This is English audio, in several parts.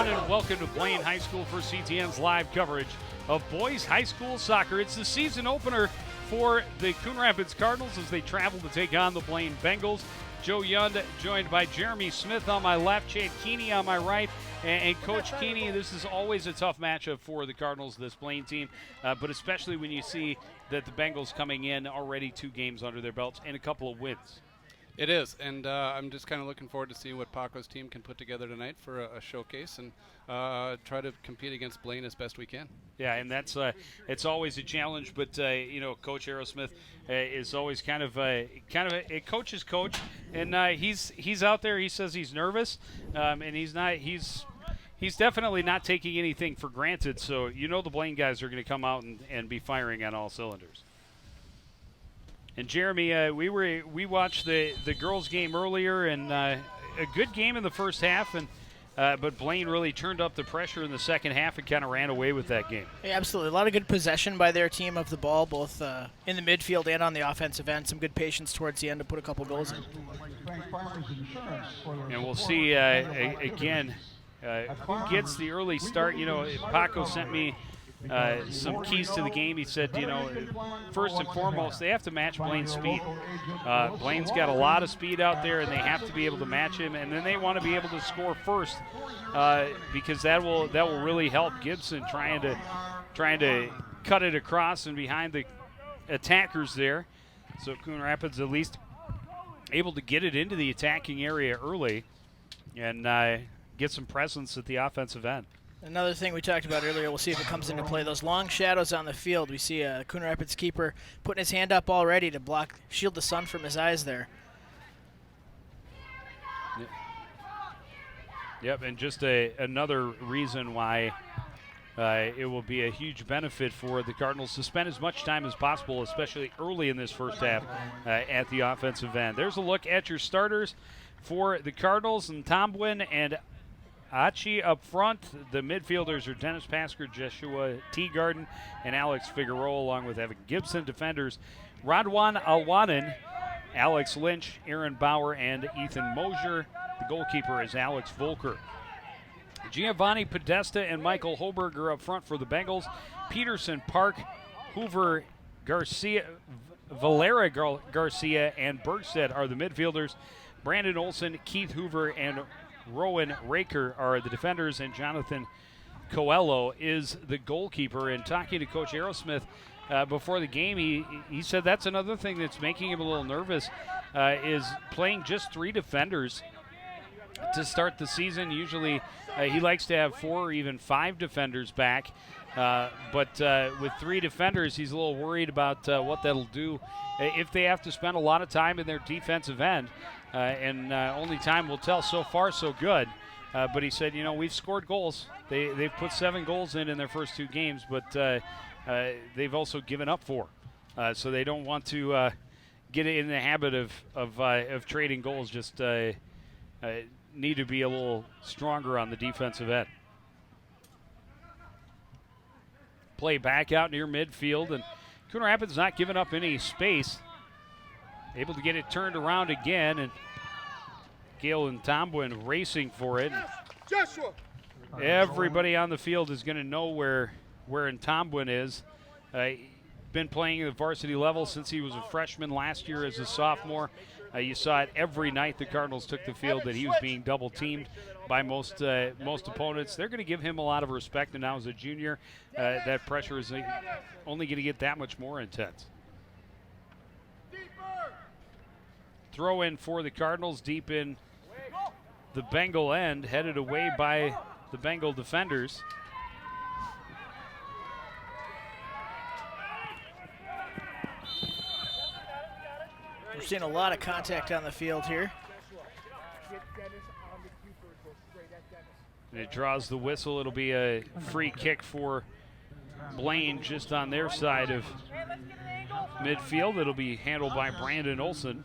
everyone, and welcome to Blaine High School for CTN's live coverage of boys high school soccer. It's the season opener for the Coon Rapids Cardinals as they travel to take on the Blaine Bengals. Joe Yund joined by Jeremy Smith on my left, Chad Keeney on my right, and Coach Keeney. This is always a tough matchup for the Cardinals, this Blaine team, but especially when you see that the Bengals coming in already 2 games under their belts and a couple of wins. It is, and I'm just kind of looking forward to see what Paco's team can put together tonight for a showcase and try to compete against Blaine as best we can. Yeah, and that's it's always a challenge, but Coach Aerosmith is always kind of a coach's coach, and he's out there. He says he's nervous, and he's definitely not taking anything for granted. So the Blaine guys are going to come out and be firing on all cylinders. And Jeremy, we watched the girls' game earlier, and a good game in the first half, and but Blaine really turned up the pressure in the second half and kind of ran away with that game. Yeah, absolutely. A lot of good possession by their team of the ball, both in the midfield and on the offensive end. Some good patience towards the end to put a couple goals in. And we'll see again who gets the early start. Paco sent me some keys to the game. He said, first and foremost, they have to match Blaine's speed. Blaine's got a lot of speed out there, and they have to be able to match him. And then they want to be able to score first, because that will really help Gibson trying to cut it across and behind the attackers there. So Coon Rapids at least able to get it into the attacking area early and get some presence at the offensive end. Another thing we talked about earlier, we'll see if it comes into play. Those long shadows on the field. We see a Coon Rapids keeper putting his hand up already to shield the sun from his eyes there. Yep, and just another reason why it will be a huge benefit for the Cardinals to spend as much time as possible, especially early in this first half, at the offensive end. There's a look at your starters for the Cardinals, and Tomwin and Achi up front. The midfielders are Dennis Pasker, Joshua Teagarden, and Alex Figueroa, along with Evan Gibson. Defenders, Radwan Alwanen, Alex Lynch, Aaron Bauer, and Ethan Mosier. The goalkeeper is Alex Volker. Giovanni Podesta and Michael Hoberg are up front for the Bengals. Peterson, Park, Hoover, Garcia, Valera Garcia, and Bergstedt are the midfielders. Brandon Olson, Keith Hoover, and Rowan Raker are the defenders, and Jonathan Coelho is the goalkeeper. And talking to Coach Aerosmith before the game, he said that's another thing that's making him a little nervous, is playing just 3 defenders to start the season. Usually he likes to have 4 or even 5 defenders back, but with 3 defenders, he's a little worried about what that'll do if they have to spend a lot of time in their defensive end. And only time will tell. So far, so good. But he said, we've scored goals. They've put 7 goals in their first 2 games, but they've also given up 4. So they don't want to get in the habit of trading goals. Just need to be a little stronger on the defensive end. Play back out near midfield, and Coon Rapids not giving up any space. Able to get it turned around again, and Gale and Tomwin racing for it. Joshua. Everybody on the field is going to know where Tomwin is. Been playing at the varsity level since he was a freshman last year as a sophomore. You saw it every night the Cardinals took the field that he was being double teamed by most opponents. They're going to give him a lot of respect, and now as a junior, that pressure is only going to get that much more intense. Throw in for the Cardinals deep in the Bengal end, headed away by the Bengal defenders. We're seeing a lot of contact on the field here. And it draws the whistle. It'll be a free kick for Blaine just on their side of midfield. It'll be handled by Brandon Olson.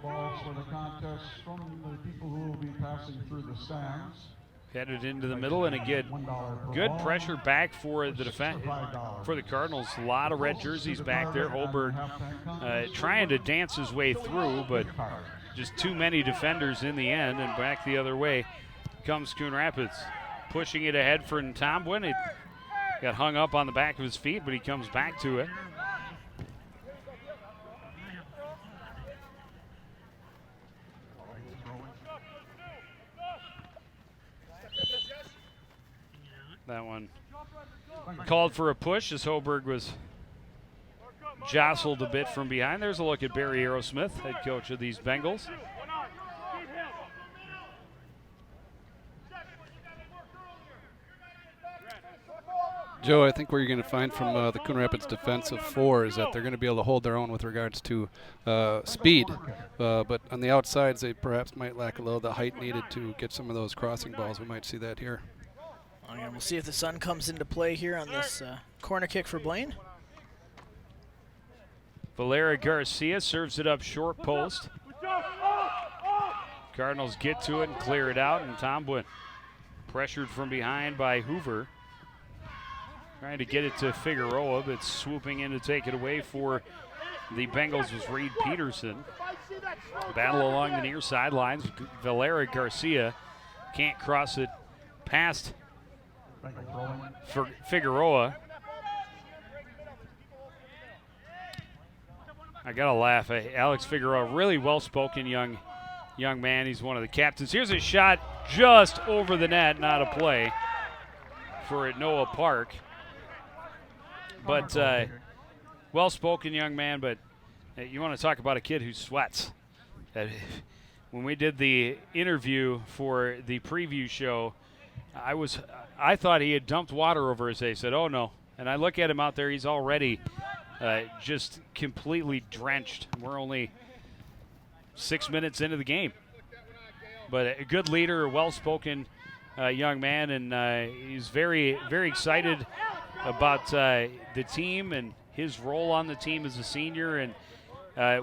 Balls for the contest from the people who will be passing through the stands. Headed into the middle, and again, good pressure back for the for the Cardinals. A lot of red jerseys back there. Holberg trying to dance his way through, but just too many defenders in the end, and back the other way comes Coon Rapids. Pushing it ahead for Ntombwin. It got hung up on the back of his feet, but he comes back to it. That one called for a push as Hoberg was jostled a bit from behind. There's a look at Barry Aerosmith, head coach of these Bengals. Joe, I think what you're going to find from the Coon Rapids defensive four is that they're going to be able to hold their own with regards to speed. But on the outsides, they perhaps might lack a little the height needed to get some of those crossing balls. We might see that here. And we'll see if the sun comes into play here on this corner kick for Blaine. Valera Garcia serves it up short post. Cardinals get to it and clear it out, and Ntombwin pressured from behind by Hoover. Trying to get it to Figueroa, but swooping in to take it away for the Bengals was Reed Peterson. Battle along the near sidelines. Valera Garcia can't cross it past Figueroa. I gotta laugh. Alex Figueroa, really well-spoken young man. He's one of the captains. Here's a shot just over the net, not a play for Noah Park. But well-spoken young man, but you want to talk about a kid who sweats. When we did the interview for the preview show, I thought he had dumped water over his face. Said, "Oh no!" And I look at him out there; he's already just completely drenched. We're only 6 minutes into the game, but a good leader, a well-spoken young man, and he's very, very excited about the team and his role on the team as a senior, and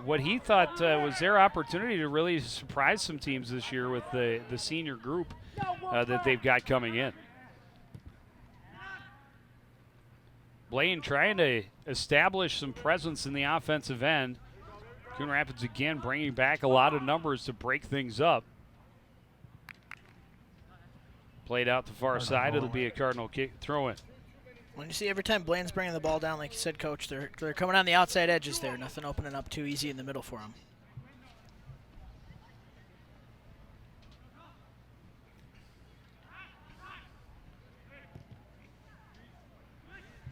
what he thought was their opportunity to really surprise some teams this year with the senior group that they've got coming in. Blaine trying to establish some presence in the offensive end. Coon Rapids again bringing back a lot of numbers to break things up. Played out the far side. It'll be a Cardinal kick throw-in. When you see every time Blaine's bringing the ball down, like you said, Coach, they're coming on the outside edges there. Nothing opening up too easy in the middle for them.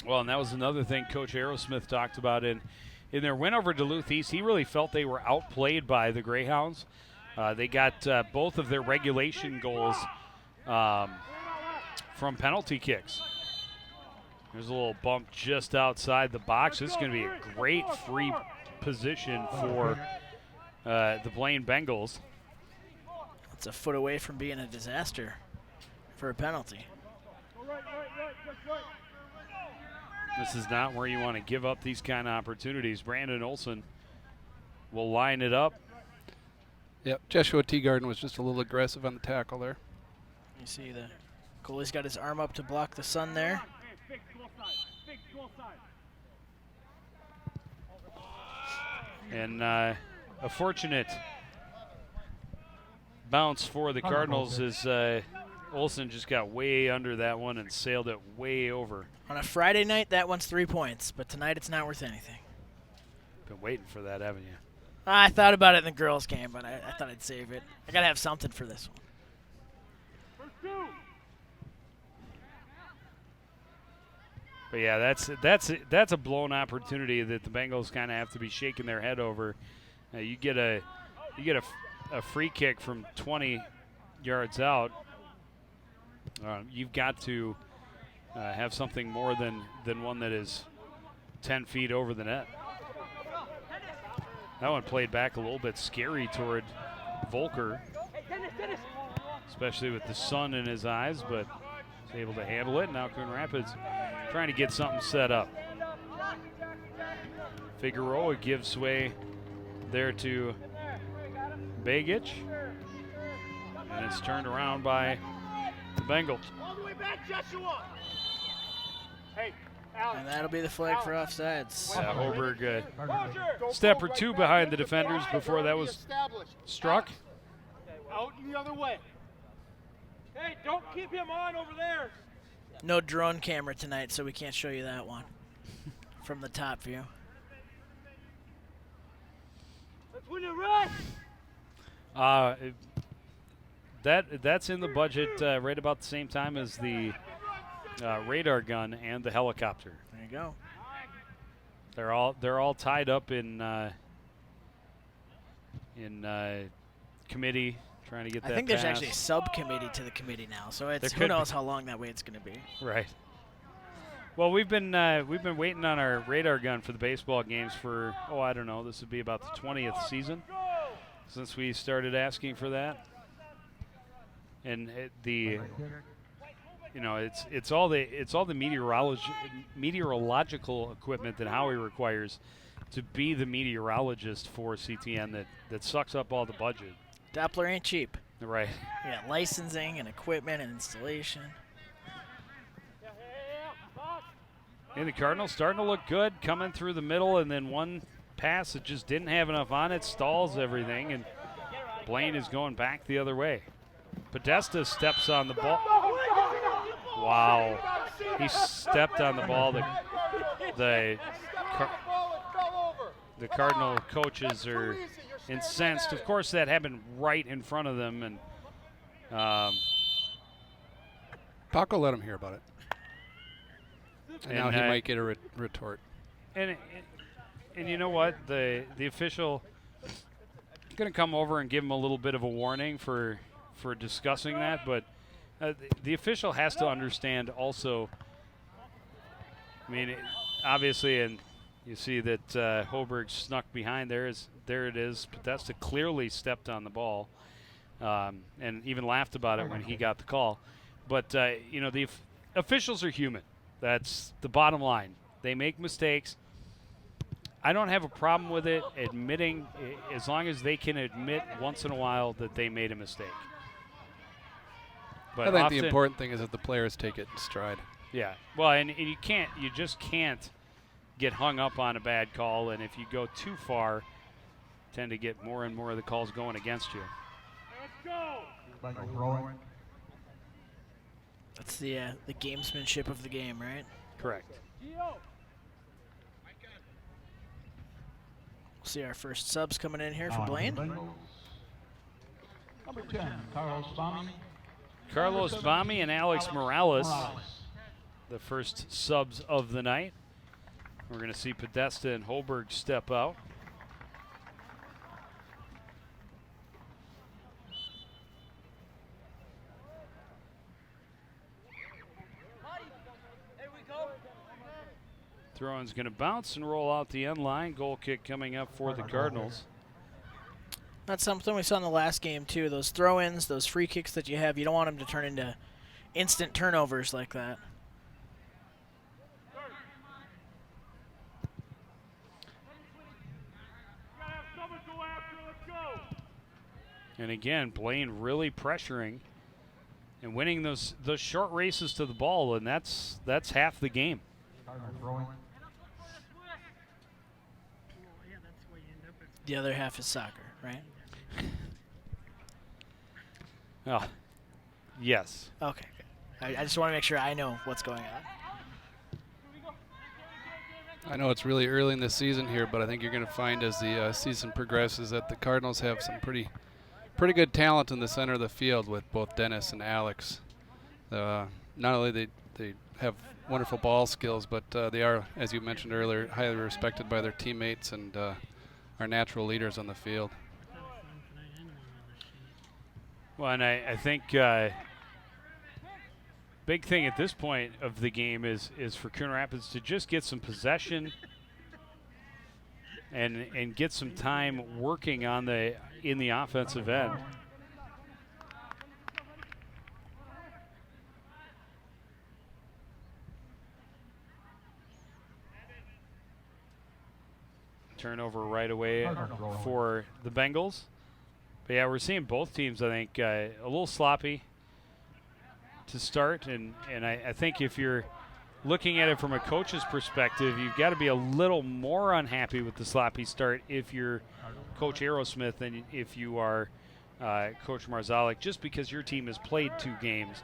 Well, and that was another thing Coach Aerosmith talked about in their win over Duluth East. He really felt they were outplayed by the Greyhounds. They got both of their regulation goals from penalty kicks. There's a little bump just outside the box. This is going to be a great free position for the Blaine Bengals. It's a foot away from being a disaster for a penalty. This is not where you want to give up these kind of opportunities. Brandon Olson will line it up. Yep, Joshua Teagarden was just a little aggressive on the tackle there. You see the goalie's got his arm up to block the sun there. And a fortunate bounce for the Cardinals as Olson just got way under that one and sailed it way over. On a Friday night, that one's 3 points, but tonight it's not worth anything. Been waiting for that, haven't you? I thought about it in the girls' game, but I thought I'd save it. I got to have something for this one. But yeah, that's a blown opportunity that the Bengals kind of have to be shaking their head over. You get a free kick from 20 yards out. You've got to have something more than one that is 10 feet over the net. That one played back a little bit scary toward Volker, especially with the sun in his eyes, but he's able to handle it. Now Coon Rapids trying to get something set up. Figueroa gives way there to Begich, and it's turned around by the Bengals. All the way back, Joshua. Hey, And that'll be the flag for offsides. Yeah, Hoberg step or two behind the defenders before that was struck. Out and the other way. Hey, don't keep him on over there. No drone camera tonight, so we can't show you that one from the top view. Let's win it right. That's in the budget right about the same time as the radar gun and the helicopter. There you go. They're all tied up in committee trying to get that I think there's passed. actually a subcommittee to the committee now, so it's There who could knows be. how long that wait's going to be. Right. Well, we've been waiting on our radar gun for the baseball games for I don't know. This would be about the 20th season since we started asking for that, and it's all the meteorological equipment that Howie requires to be the meteorologist for CTN that sucks up all the budget. Doppler ain't cheap. Right. Yeah, licensing and equipment and installation. And the Cardinals starting to look good, coming through the middle, and then one pass that just didn't have enough on it, stalls everything, and Blaine is going back the other way. Podesta steps on the ball. Wow. He stepped on the ball. The Cardinal coaches are incensed. Of course, that happened right in front of them, and Paco let him hear about it. And now he might get a retort. And you know what? The official going to come over and give him a little bit of a warning for discussing that, but the official has to understand also. I mean, obviously, and you see that Hoberg snuck behind there. There it is. Podesta clearly stepped on the ball, and even laughed about it when he got the call. But the officials are human. That's the bottom line. They make mistakes. I don't have a problem with it admitting, as long as they can admit once in a while that they made a mistake. But I think often, the important thing is that the players take it in stride. Yeah. Well, and you just can't get hung up on a bad call, and if you go too far, tend to get more and more of the calls going against you. Bengal throwing. That's the gamesmanship of the game, right? Correct. We'll see our first subs coming in here for On Blaine. the Bengals. Number 10, Carlos Bami. Carlos Bami and Alex Morales, the first subs of the night. We're going to see Podesta and Hoberg step out. Throw-in's going to bounce and roll out the end line. Goal kick coming up for the Cardinals. That's something we saw in the last game, too. Those throw-ins, those free kicks that you have, you don't want them to turn into instant turnovers like that. And again, Blaine really pressuring and winning those short races to the ball, and that's half the game. Cardinal throwing. The other half is soccer, right? Oh, yes. Okay, good. I just want to make sure I know what's going on. I know it's really early in the season here, but I think you're going to find as the season progresses that the Cardinals have some pretty good talent in the center of the field with both Dennis and Alex. Not only they have wonderful ball skills, but they are, as you mentioned earlier, highly respected by their teammates and are natural leaders on the field. Well, and I think big thing at this point of the game is for Coon Rapids to just get some possession and get some time working on in the offensive end. Turnover right away for the Bengals. But yeah, we're seeing both teams, I think, a little sloppy to start, and I think if you're looking at it from a coach's perspective, you've got to be a little more unhappy with the sloppy start if you're Coach Aerosmith than if you are Coach Marzalik, just because your team has played 2 games.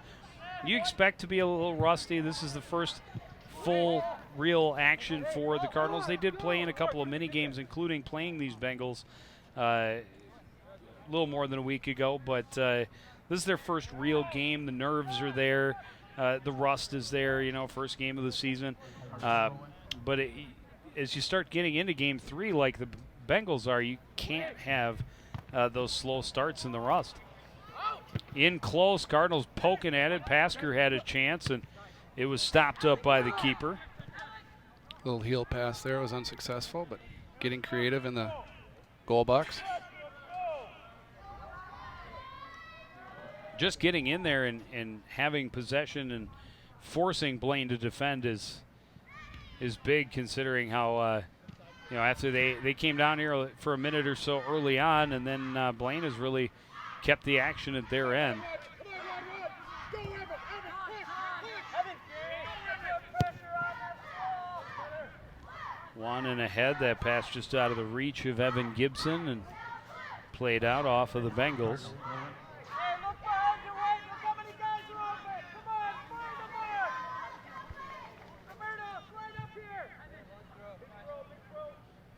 You expect to be a little rusty. This is the first full, real action for the Cardinals. They did play in a couple of mini games, including playing these Bengals a little more than a week ago, but this is their first real game. The nerves are there. The rust is there, first game of the season. But as you start getting into game 3 like the Bengals are, you can't have those slow starts in the rust. In close, Cardinals poking at it. Pasker had a chance, and it was stopped up by the keeper. Little heel pass there was unsuccessful, but getting creative in the goal box. Just getting in there and having possession and forcing Blaine to defend is big, considering how after they came down here for a minute or so early on, and then Blaine has really kept the action at their end. One and ahead. That pass just out of the reach of Evan Gibson and played out off of the Bengals.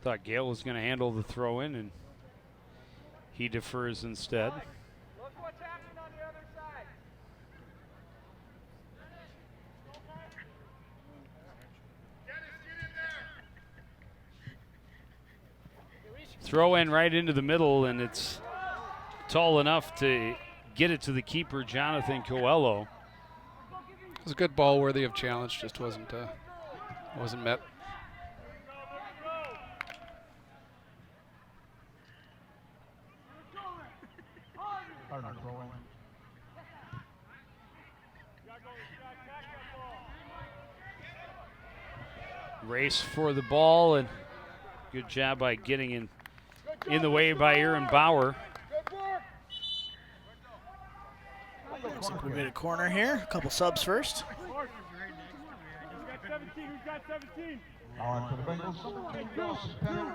Thought Gale was going to handle the throw in, and he defers instead. Look what's happening on the other side. Throw in right into the middle, and it's tall enough to get it to the keeper, Jonathan Coelho. It was a good ball worthy of challenge, just wasn't met. Race for the ball, and good job by getting in the way by Aaron Bauer. Looks like we'll get a corner here. A couple subs first.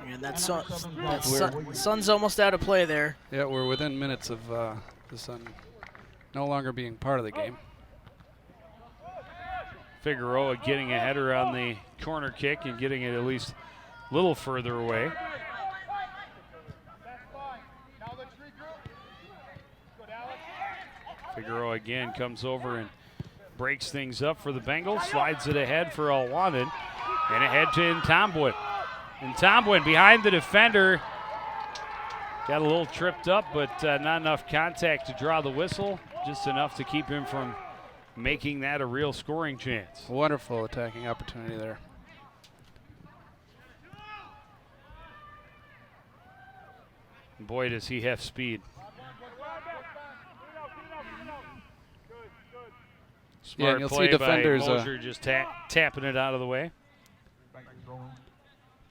And that Sun's almost out of play there. Yeah, we're within minutes of the Sun no longer being part of the game. Figueroa getting a header on the corner kick and getting it at least a little further away. Figueroa again comes over and breaks things up for the Bengals, slides it ahead for Alwanen, and ahead to Ntombwe. Ntombwe behind the defender. Got a little tripped up, but not enough contact to draw the whistle, just enough to keep him from making that a real scoring chance. Wonderful attacking opportunity there. Boy, does he have speed. Smart and you'll play see defenders by Mosier, just tapping it out of the way.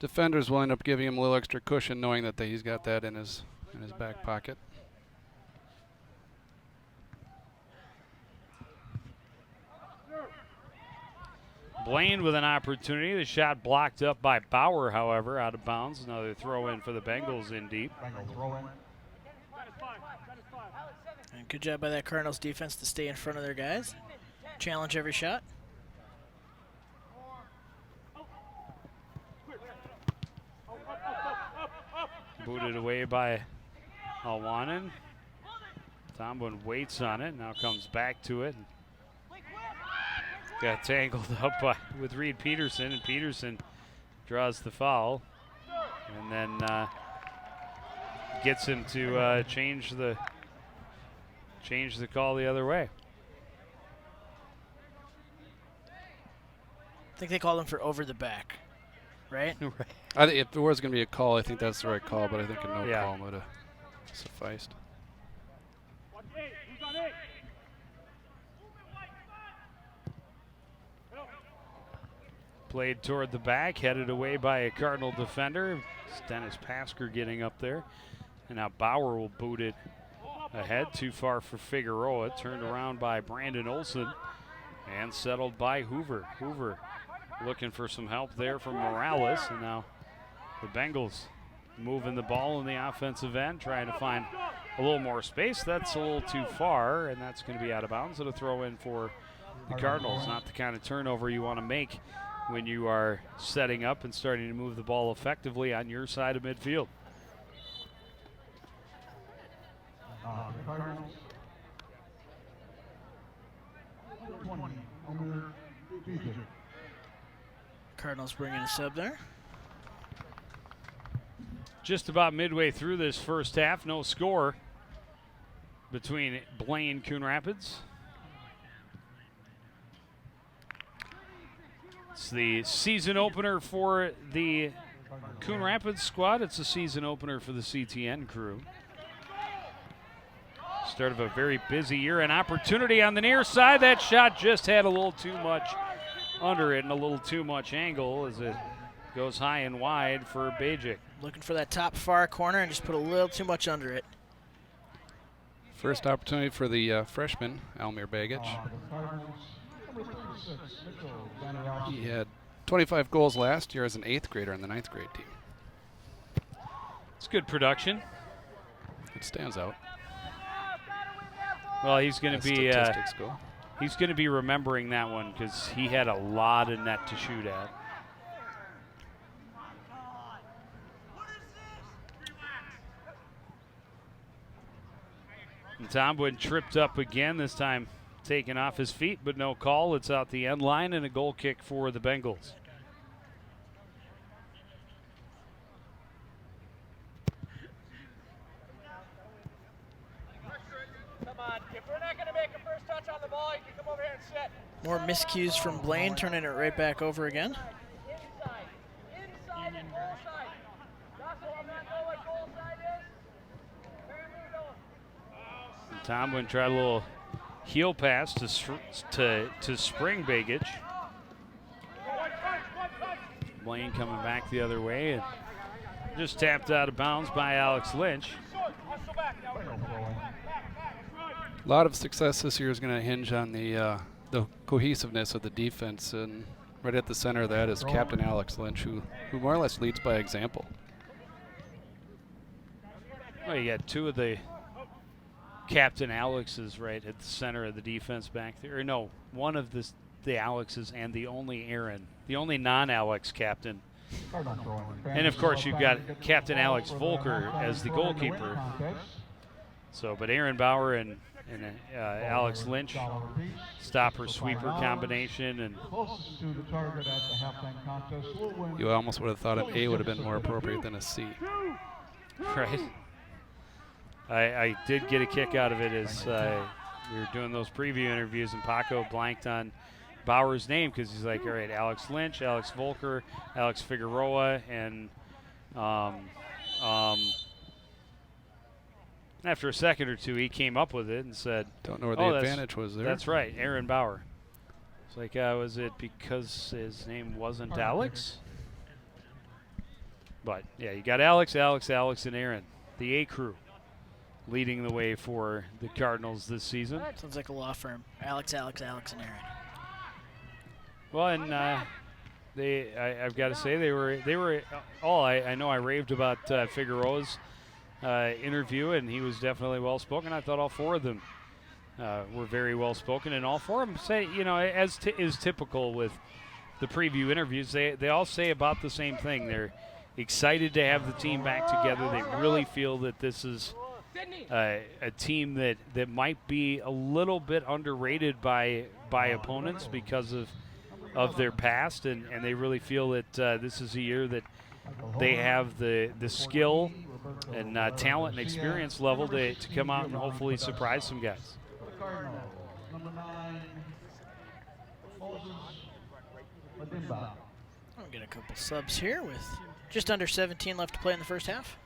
Defenders will end up giving him a little extra cushion, knowing that he's got that in his back pocket. Blaine with an opportunity. The shot blocked up by Bauer, however, out of bounds. Another throw in for the Bengals in deep. And good job by that Cardinals defense to stay in front of their guys. Challenge every shot. Booted away by Alwanen. Tomlin waits on it, now comes back to it. Got tangled up with Reed Peterson, and Peterson draws the foul. And then gets him to change the call the other way. I think they called him for over the back, right? Right. I think if there was going to be a call, I think that's the right call, but I think a no Yeah. call would have sufficed. Played toward the back, headed away by a Cardinal defender. It's Dennis Pasker getting up there. And now Bauer will boot it ahead. Too far for Figueroa. Turned around by Brandon Olson. And settled by Hoover. Hoover looking for some help there from Morales. And now the Bengals moving the ball in the offensive end, trying to find a little more space. That's a little too far, and that's going to be out of bounds. And a throw in for the Cardinals. Not the kind of turnover you want to make when you are setting up and starting to move the ball effectively on your side of midfield. Cardinals. 20, Omer Beaton. Cardinals bringing a sub there. Just about midway through this first half, no score between Blaine Coon Rapids. It's the season opener for the Coon Rapids squad. It's a season opener for the CTN crew. Start of a very busy year. An opportunity on the near side. That shot just had a little too much under it and a little too much angle as it goes high and wide for Bajic. Looking for that top far corner and just put a little too much under it. First opportunity for the freshman, Almir Bagic. He had 25 goals last year as an 8th grader on the 9th grade team. It's good production. It stands out. Well, he's going to be statistics go. he's going to be remembering that one because he had a lot of net to shoot at. And Tomlin tripped up again, this time taken off his feet, but no call. It's out the end line and a goal kick for the Bengals. Come on, if we're not going to make a first touch on the ball, you can come over here and sit. More miscues from Blaine, turning it right back over again. Inside and goal side. Russell, I'm not know what goal side is. And Tomlin tried a little heel pass to Spring Bagic. Blaine coming back the other way and just tapped out of bounds by Alex Lynch. A lot of success this year is going to hinge on the cohesiveness of the defense, and right at the center of that is Captain Alex Lynch, who more or less leads by example. Well, you got two of the Captain Alexes right at the center of the defense back there. Or no, one of the Alexes and the only Aaron, the only non-Alex captain. And of course you've got Captain Alex Volker as the goalkeeper. So, but Aaron Bauer and Alex Lynch, stopper sweeper combination, and you almost would have thought an A would have been more appropriate than a C. Right. I did get a kick out of it as we were doing those preview interviews, and Paco blanked on Bauer's name because he's like, all right, Alex Lynch, Alex Volker, Alex Figueroa, and after a second or two, he came up with it and said, don't know where the advantage was there. That's right, Aaron Bauer. It's like, was it because his name wasn't Alex? But, yeah, you got Alex, and Aaron, the A crew, leading the way for the Cardinals this season. Sounds like a law firm. Alex, and Aaron. Well, and I've got to say they were all. I know I raved about Figueroa's interview, and he was definitely well spoken. I thought all four of them were very well spoken, and all four of them say, as is typical with the preview interviews, they all say about the same thing. They're excited to have the team back together. They really feel that this is a team that might be a little bit underrated by opponents because of their past, and they really feel that this is a year that they have the skill and talent and experience level to come out and hopefully surprise some guys. I'll get a couple subs here with just under 17 left to play in the first half.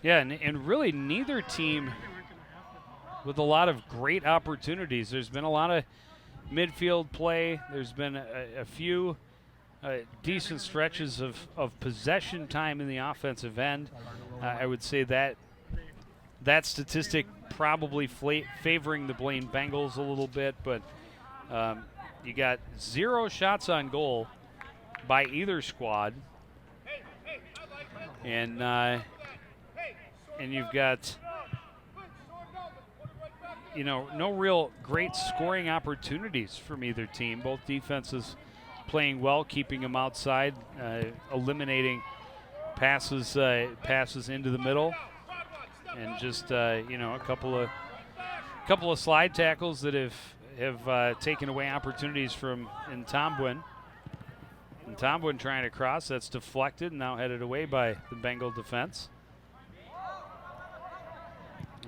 Yeah, and really neither team with a lot of great opportunities. There's been a lot of midfield play. There's been a few decent stretches of possession time in the offensive end. I would say that that statistic probably favoring the Blaine Bengals a little bit, but you got 0 shots on goal by either squad, and you've got no real great scoring opportunities from either team. Both defenses playing well, keeping them outside, eliminating passes into the middle, and just a couple of slide tackles that have taken away opportunities from Ntombwin. Ntombwin trying to cross, that's deflected, and now headed away by the Bengal defense.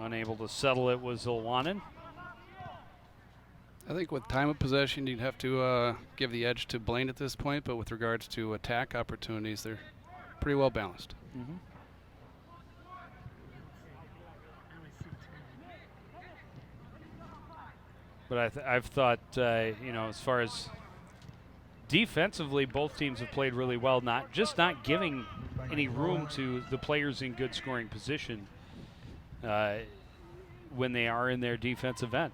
Unable to settle it was Ilwanen. I think with time of possession, you'd have to give the edge to Blaine at this point, but with regards to attack opportunities, they're pretty well balanced. Mm-hmm. But I've thought, as far as defensively, both teams have played really well, not giving any room to the players in good scoring position when they are in their defensive end.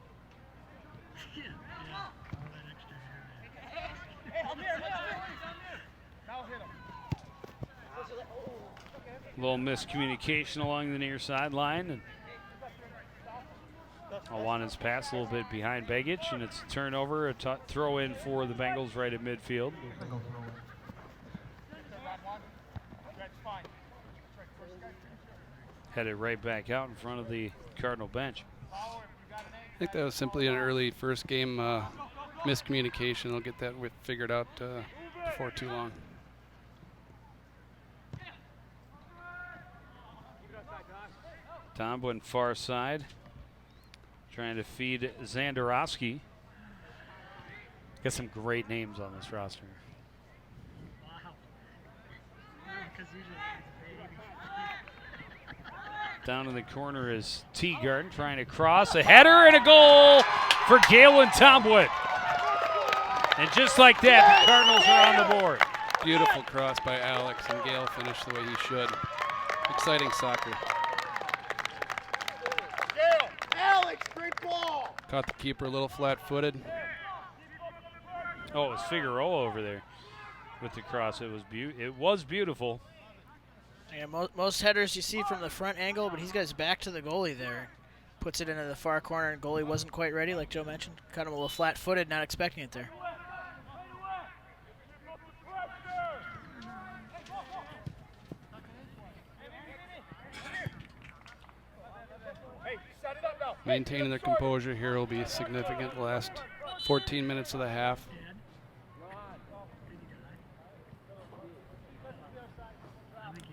A little miscommunication along the near sideline, and Ilwanen's pass a little bit behind Begich, and it's a turnover, a throw in for the Bengals right at midfield. Headed right back out in front of the Cardinal bench. I think that was simply an early first game miscommunication. They'll get that figured out before too long. Tomblin far side, trying to feed Zandarowski. Got some great names on this roster. Down in the corner is Teagarden trying to cross. A header and a goal for Galen Tomblin. And just like that, the Cardinals are on the board. Beautiful cross by Alex, and Gale finished the way he should. Exciting soccer. Alex, great ball! Caught the keeper a little flat-footed. Oh, it was Figueroa over there with the cross. It was beautiful. Yeah, most headers you see from the front angle, but he's got his back to the goalie there. Puts it into the far corner, and goalie wasn't quite ready, like Joe mentioned. Caught him a little flat-footed, not expecting it there. Maintaining their composure here will be significant the last 14 minutes of the half.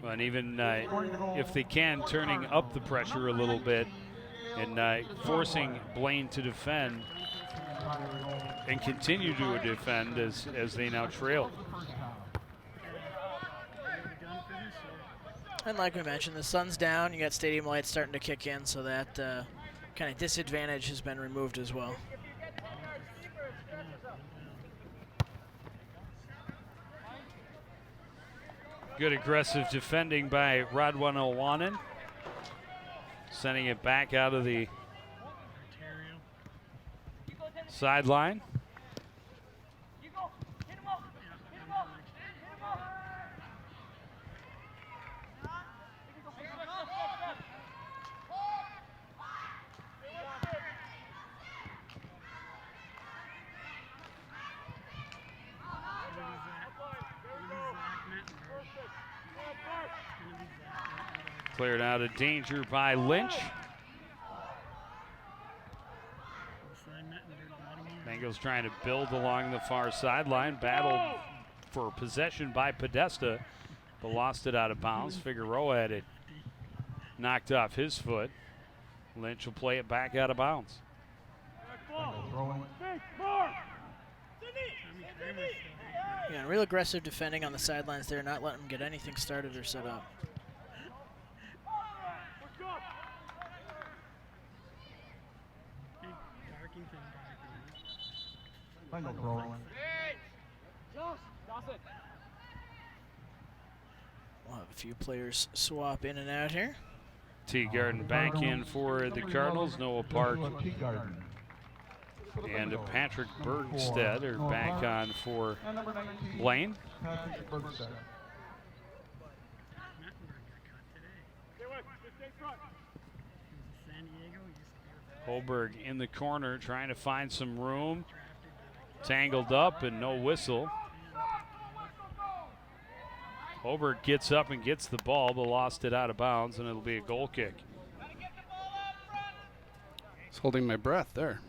And even if they can, turning up the pressure a little bit and forcing Blaine to defend and continue to defend as they now trail. And like we mentioned, the sun's down. You got stadium lights starting to kick in, so that kind of disadvantage has been removed as well. Good aggressive defending by Radwan Ilwanen. Sending it back out of the sideline. Cleared out of danger by Lynch. Bengals trying to build along the far sideline. Battled for possession by Podesta, but lost it out of bounds. Figueroa had it knocked off his foot. Lynch will play it back out of bounds. Yeah, real aggressive defending on the sidelines there, not letting them get anything started or set up. We'll have a few players swap in and out here. Teagarden back in for the Cardinals. Noah Park and Patrick Bergstead are back on for Blaine. Patrick Bergstead. Holberg in the corner trying to find some room. Tangled up and no whistle. Holberg gets up and gets the ball, but lost it out of bounds, and it'll be a goal kick. It's holding my breath there.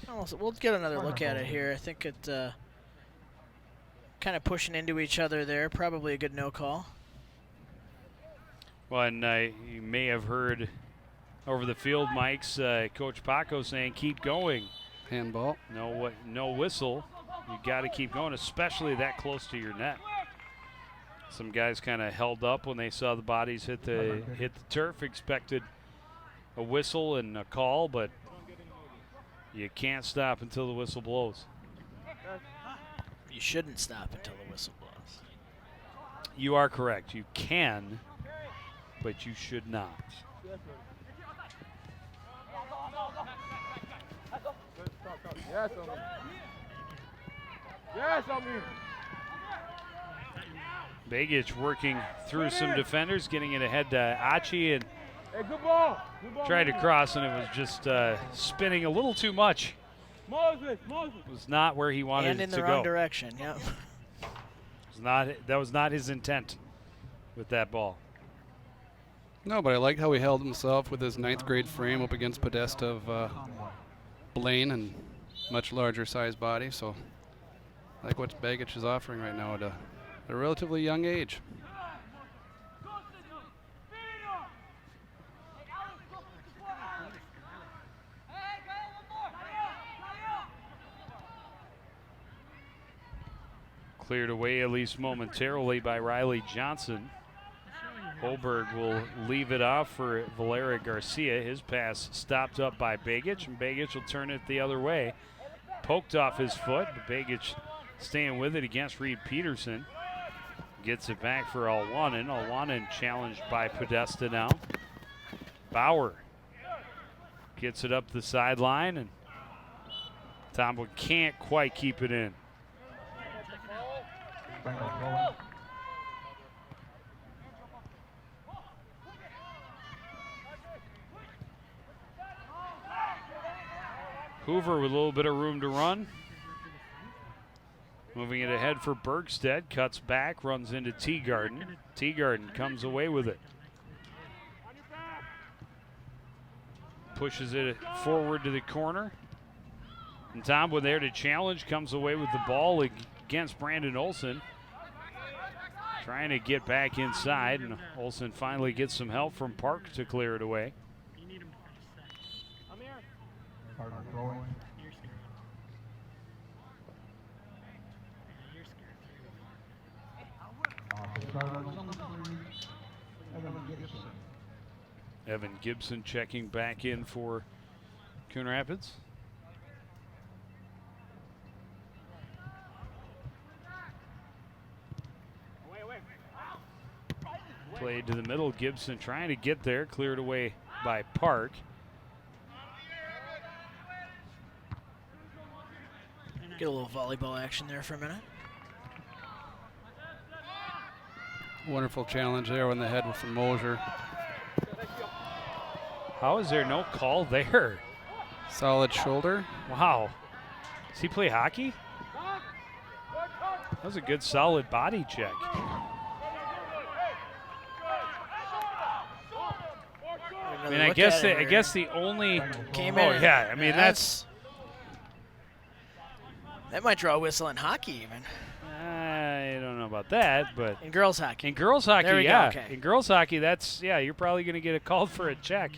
Oh, so we'll get another look at it here. I think it kind of pushing into each other there. Probably a good no call. Well, and you may have heard over the field mics Coach Paco saying keep going. Handball. No whistle. You got to keep going, especially that close to your net. Some guys kind of held up when they saw the bodies hit the turf, expected a whistle and a call, but you can't stop until the whistle blows. You shouldn't stop until the whistle blows. You are correct. You can, but you should not. Yes, on me. Begich working through some defenders, getting it ahead to Achi, and Hey, good ball. Good ball. tried to cross, and it was just spinning a little too much. Moses. It was not where he wanted And it in to the go. wrong direction, yep. That was not his intent with that ball. No, but I like how he held himself with his 9th grade frame up against Podesta of Blaine and much larger size body. So I like what Begich is offering right now at a relatively young age. Cleared away at least momentarily by Riley Johnson. Holberg will leave it off for Valera Garcia. His pass stopped up by Begich, and Begich will turn it the other way. Poked off his foot, but Begich staying with it against Reed Peterson. Gets it back for Alwanen. Alwanen challenged by Podesta now. Bauer gets it up the sideline, and Tomlin can't quite keep it in. Hoover with a little bit of room to run. Moving it ahead for Bergstead. Cuts back, runs into Teagarden. Teagarden comes away with it. Pushes it forward to the corner. And Tomlin there to challenge. Comes away with the ball against Brandon Olson. Trying to get back inside. And Olson finally gets some help from Park to clear it away. Cardinal throwing. Evan Gibson checking back in for Coon Rapids. Played to the middle. Gibson trying to get there. Cleared away by Park. Get a little volleyball action there for a minute. Wonderful challenge there on the head from Mosier. How is there no call there? Solid shoulder. Wow. Does he play hockey? That was a good solid body check. I mean, I guess the only Came oh in. yeah, I mean that's that might draw a whistle in hockey even. I don't know about that, but In girls hockey. in girls hockey, There we go, yeah, okay. in girls hockey, that's you're probably going to get a call for a check,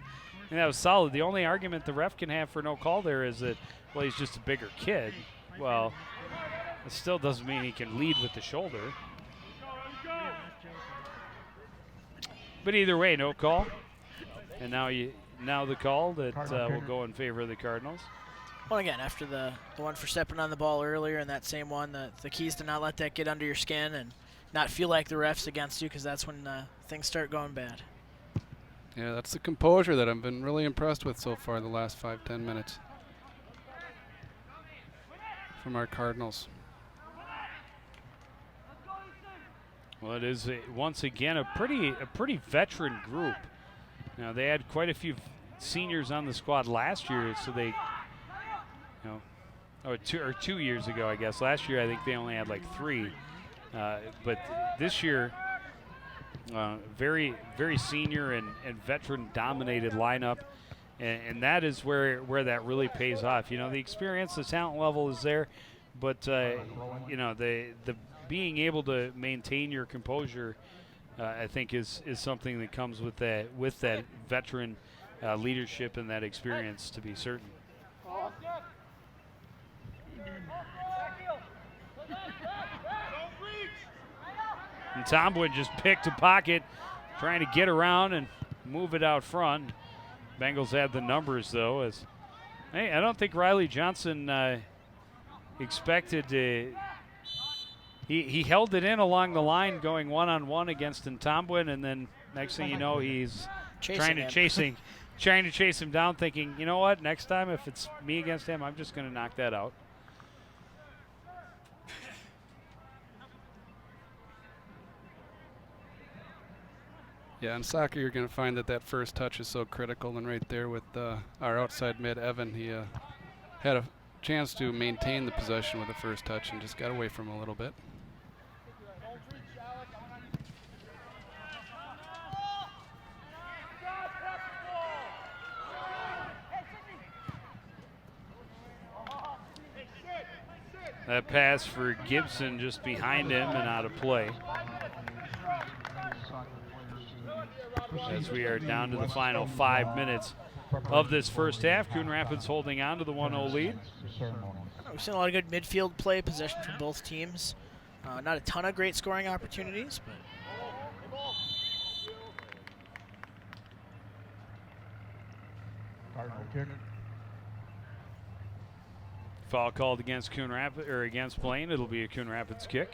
and that was solid. The only argument the ref can have for no call there is that well he's just a bigger kid. Well, it still doesn't mean he can lead with the shoulder. But either way, no call. And now the call that will go in favor of the Cardinals. Well, again, after the one for stepping on the ball earlier and that same one, the keys to not let that get under your skin and not feel like the ref's against you because that's when things start going bad. Yeah, that's the composure that I've been really impressed with so far the last 5-10 minutes from our Cardinals. Well, it is once again a pretty veteran group. Now they had quite a few seniors on the squad last year, so they, or 2 years ago, I guess. Last year I think they only had like 3, but this year, very senior and veteran-dominated lineup, and that is where that really pays off. The experience, the talent level is there, but the being able to maintain your composure, I think is something that comes with that veteran leadership and that experience, to be certain. And Tomwood just picked a pocket, trying to get around and move it out front. Bengals had the numbers, though. I don't think Riley Johnson expected to. He held it in along the line, going one-on-one against Ntombwe, and then next thing you know, he's trying to chase him down, thinking, you know what, next time if it's me against him, I'm just going to knock that out. Yeah, in soccer you're going to find that first touch is so critical, and right there with our outside mid, Evan, he had a chance to maintain the possession with the first touch and just got away from him a little bit. That pass for Gibson just behind him and out of play. As we are down to the final 5 minutes of this first half, Coon Rapids holding on to the 1-0 lead. We've seen a lot of good midfield play, possession from both teams. Not a ton of great scoring opportunities, but Cardinal kick. Foul called against against Blaine. It'll be a Coon Rapids kick.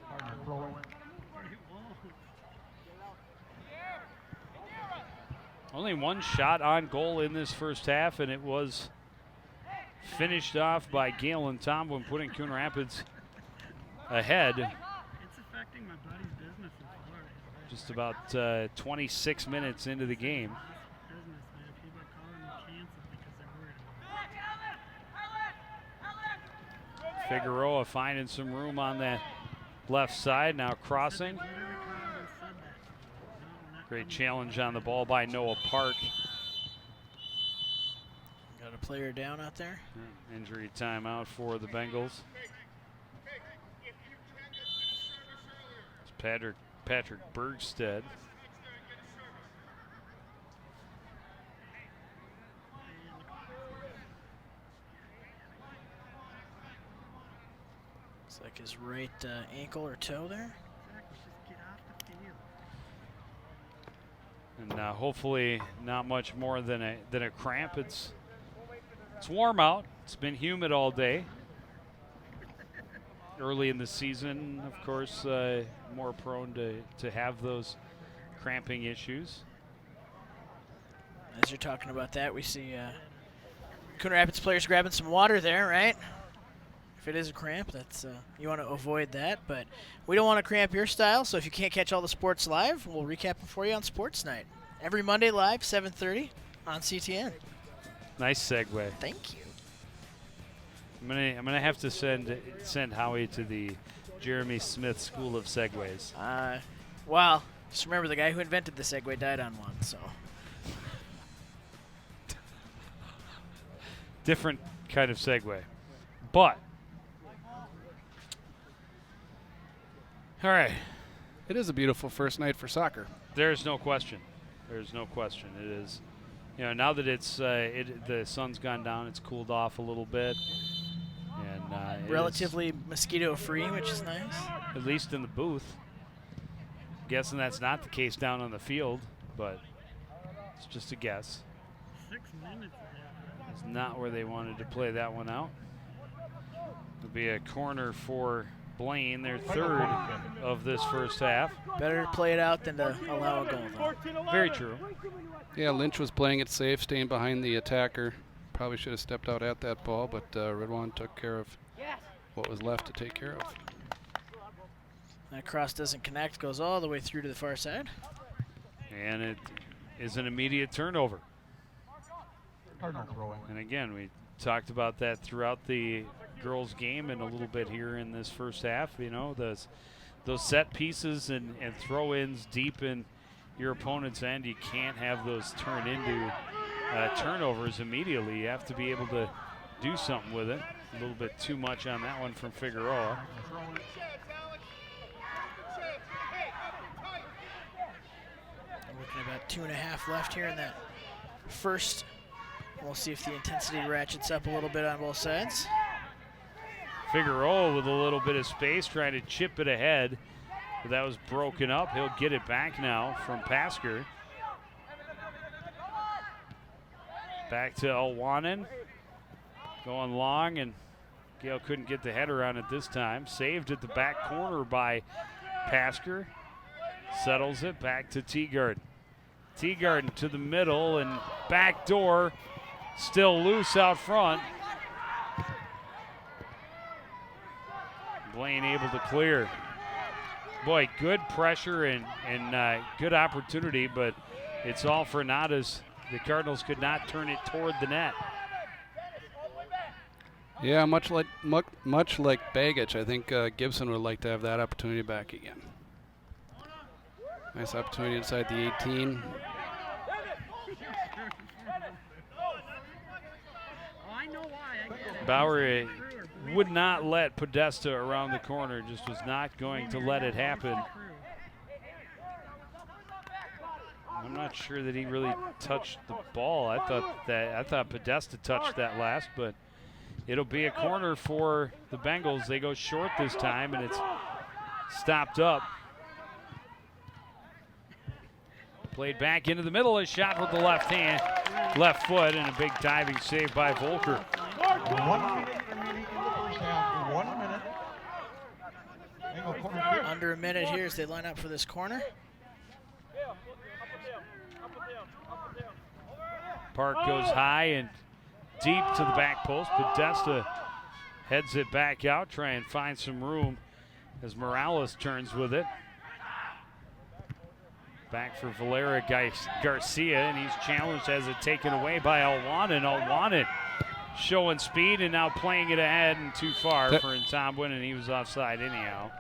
Cardinal throwing. Only one shot on goal in this first half, and it was finished off by Galen Tomlin, putting Coon Rapids ahead. It's affecting my buddy's business as well. Just about 26 minutes into the game. Business, man. People are calling me canceled because they're worried about it. Figueroa finding some room on that left side, now crossing. Great challenge on the ball by Noah Park. got a player down out there. Injury timeout for the Bengals. It's Patrick Bergstead. Looks like his right ankle or toe there. And hopefully not much more than a cramp. It's warm out. It's been humid all day. Early in the season, of course, more prone to have those cramping issues. As you're talking about that, we see Coon Rapids players grabbing some water there, right? If it is a cramp, that's you want to avoid that, but we don't want to cramp your style, so if you can't catch all the sports live, we'll recap them for you on Sports Night. Every Monday live, 7:30 on CTN. Nice segue. Thank you. I'm gonna have to send Howie to the Jeremy Smith School of Segways. Well, just remember the guy who invented the Segway died on one, so. Different kind of segue, but. All right. It is a beautiful first night for soccer. There's no question. There's no question. It is. Now that it's the sun's gone down, it's cooled off a little bit, and it is, Relatively mosquito-free, which is nice. at least in the booth. Guessing that's not the case down on the field, but it's just a guess. 6 minutes ago. It's not where they wanted to play that one out. It'll be a corner for Blaine, their third of this first half. Better to play it out than to allow a goal, though. Very true. Yeah, Lynch was playing it safe, staying behind the attacker. Probably should have stepped out at that ball, but Redwan took care of what was left to take care of. That cross doesn't connect, goes all the way through to the far side. And it is an immediate turnover. Cardinal throwing. And again, we talked about that throughout the girls' game and a little bit here in this first half. You know, those set pieces and throw-ins deep in your opponent's end, you can't have those turn into turnovers immediately. You have to be able to do something with it. A little bit too much on that one from Figueroa. Looking about 2.5 left here in that first. We'll see if the intensity ratchets up a little bit on both sides. Figueroa with a little bit of space trying to chip it ahead, but that was broken up. He'll get it back now from Pasker. Back to Elwanen. Going long, and Gale couldn't get the header on it this time. Saved at the back corner by Pasker. Settles it back to Teagarden. Teagarden to the middle and back door. Still loose out front. Blaine able to clear. Boy, good pressure and good opportunity, but it's all for naught as the Cardinals could not turn it toward the net. Yeah, much like Bagich, I think Gibson would like to have that opportunity back again. Nice opportunity inside the 18. Bowery would not let Podesta around the corner, just was not going to let it happen. I'm not sure that he really touched the ball. I thought Podesta touched that last, but it'll be a corner for the Bengals. They go short this time, and it's stopped up. Played back into the middle, a shot with the left foot, and a big diving save by Volker. 1 minute remaining in the first half. 1 minute. Bengal corner. Under a minute here as they line up for this corner. Park goes high and deep to the back post. Podesta heads it back out, try and find some room as Morales turns with it. Back for Valera Garcia, and he's challenged as it taken away by Elwanen. Elwanen showing speed and now playing it ahead and too far for Ntombwin, and he was offside anyhow.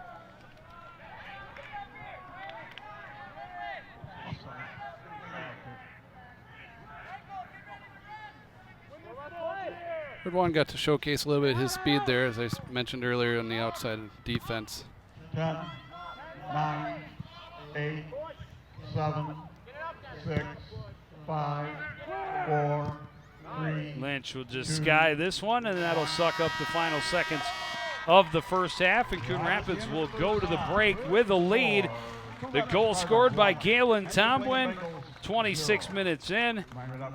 Redwan got to showcase a little bit his speed there, as I mentioned earlier, on the outside defense. 10, 9, 8, 7, 6, 5, 4, 3. Lynch will just sky this one, and that'll suck up the final seconds of the first half, and Coon Rapids will go to the break with a lead. The goal scored by Galen Ntombwin 26 minutes in,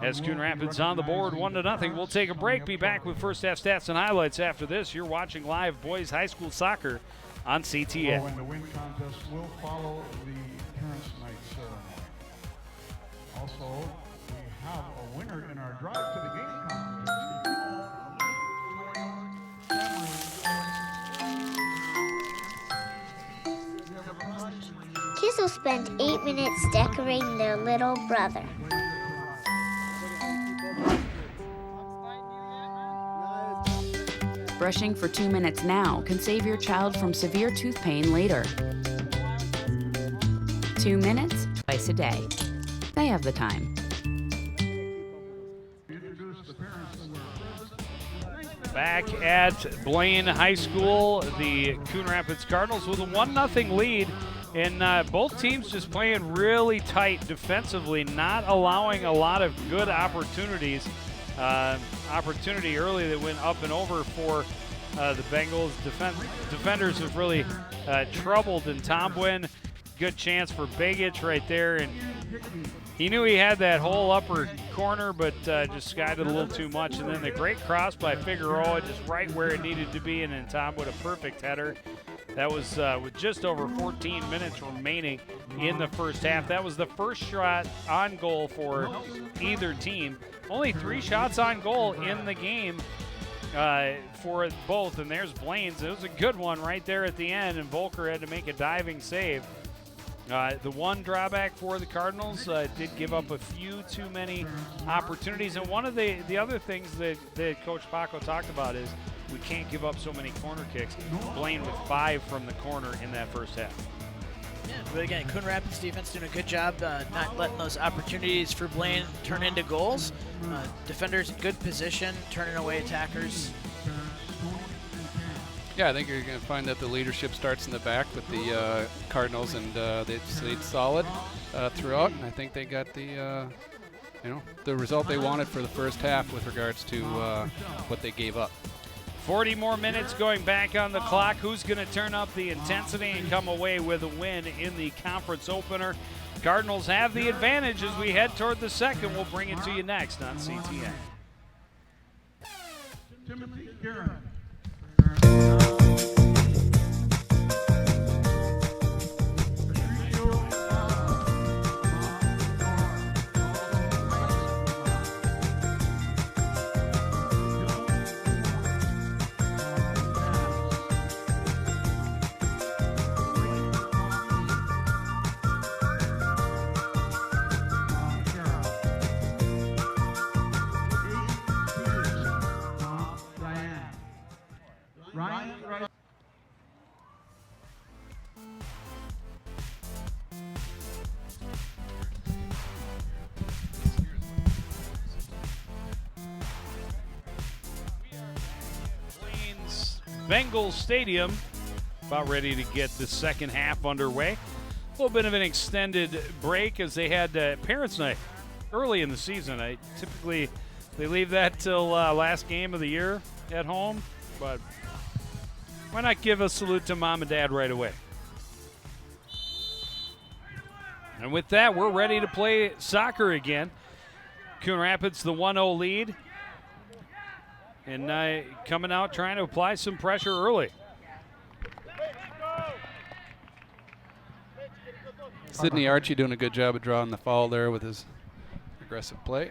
as Coon Rapids on the board 1-0. We'll take a break, be back with first half stats and highlights after this. You're watching live boys high school soccer on CTN. And the win contest will follow the parents' night ceremony. Also, we have a winner in our drive to the gaming competition. Kids will spend 8 minutes decorating their little brother. Brushing for 2 minutes now can save your child from severe tooth pain later. 2 minutes, twice a day. They have the time. Back at Blaine High School, the Coon Rapids Cardinals with a 1-0 lead, and both teams just playing really tight defensively, not allowing a lot of good opportunities. Opportunity early that went up and over for the Bengals defenders have really troubled, and Tomwin, good chance for Begich right there, and he knew he had that whole upper corner, but just skied it a little too much. And then the great cross by Figueroa, just right where it needed to be, and then Tom with a perfect header. That was with just over 14 minutes remaining in the first half. That was the first shot on goal for either team. Only 3 shots on goal in the game for both, and there's Blaine's. It was a good one right there at the end, and Volker had to make a diving save. The one drawback for the Cardinals did give up a few too many opportunities, and one of the other things that Coach Paco talked about is we can't give up so many corner kicks. Blaine with 5 from the corner in that first half. Yeah, but again, Coon Rapids defense doing a good job not letting those opportunities for Blaine turn into goals. Defenders in good position, turning away attackers. Yeah, I think you're going to find that the leadership starts in the back with the Cardinals, and they stayed solid throughout. And I think they got the result they wanted for the first half with regards to what they gave up. 40 more minutes going back on the clock. Who's going to turn up the intensity and come away with a win in the conference opener? Cardinals have the advantage as we head toward the second. We'll bring it to you next on CTN. Timothy Guerin. Bengals Stadium, about ready to get the second half underway. A little bit of an extended break as they had Parents' Night early in the season. Typically, they leave that till last game of the year at home, but why not give a salute to Mom and Dad right away? And with that, we're ready to play soccer again. Coon Rapids the 1-0 lead. And coming out trying to apply some pressure early. Sidney Archie doing a good job of drawing the foul there with his aggressive play.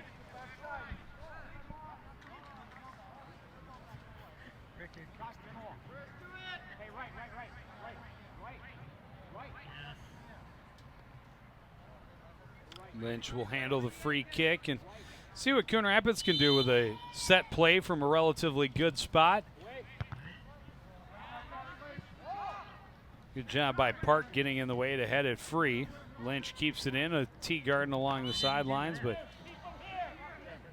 Lynch will handle the free kick and see what Coon Rapids can do with a set play from a relatively good spot. Good job by Park getting in the way to head it free. Lynch keeps it in, a T-Garden along the sidelines, but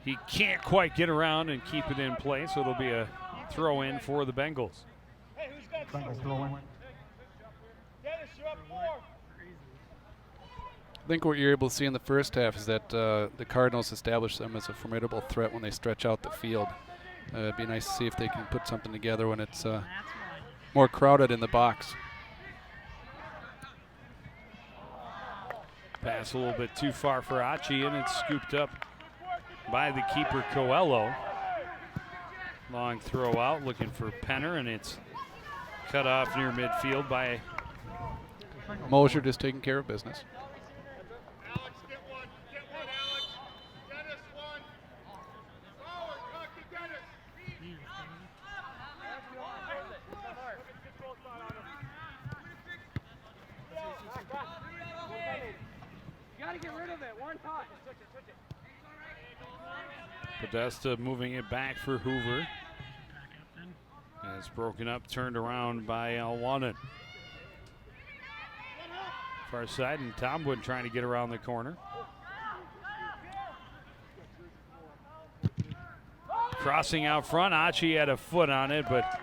he can't quite get around and keep it in play, so it'll be a throw in for the Bengals. Bengals throw in. I think what you're able to see in the first half is that the Cardinals establish them as a formidable threat when they stretch out the field. It'd be nice to see if they can put something together when it's more crowded in the box. Pass a little bit too far for Achi, and it's scooped up by the keeper Coelho. Long throw out, looking for Penner, and it's cut off near midfield by Mosier just taking care of business. Podesta moving it back for Hoover. And it's broken up, turned around by Alwanen. Far side, and Tomwood trying to get around the corner. Crossing out front, Achi had a foot on it, but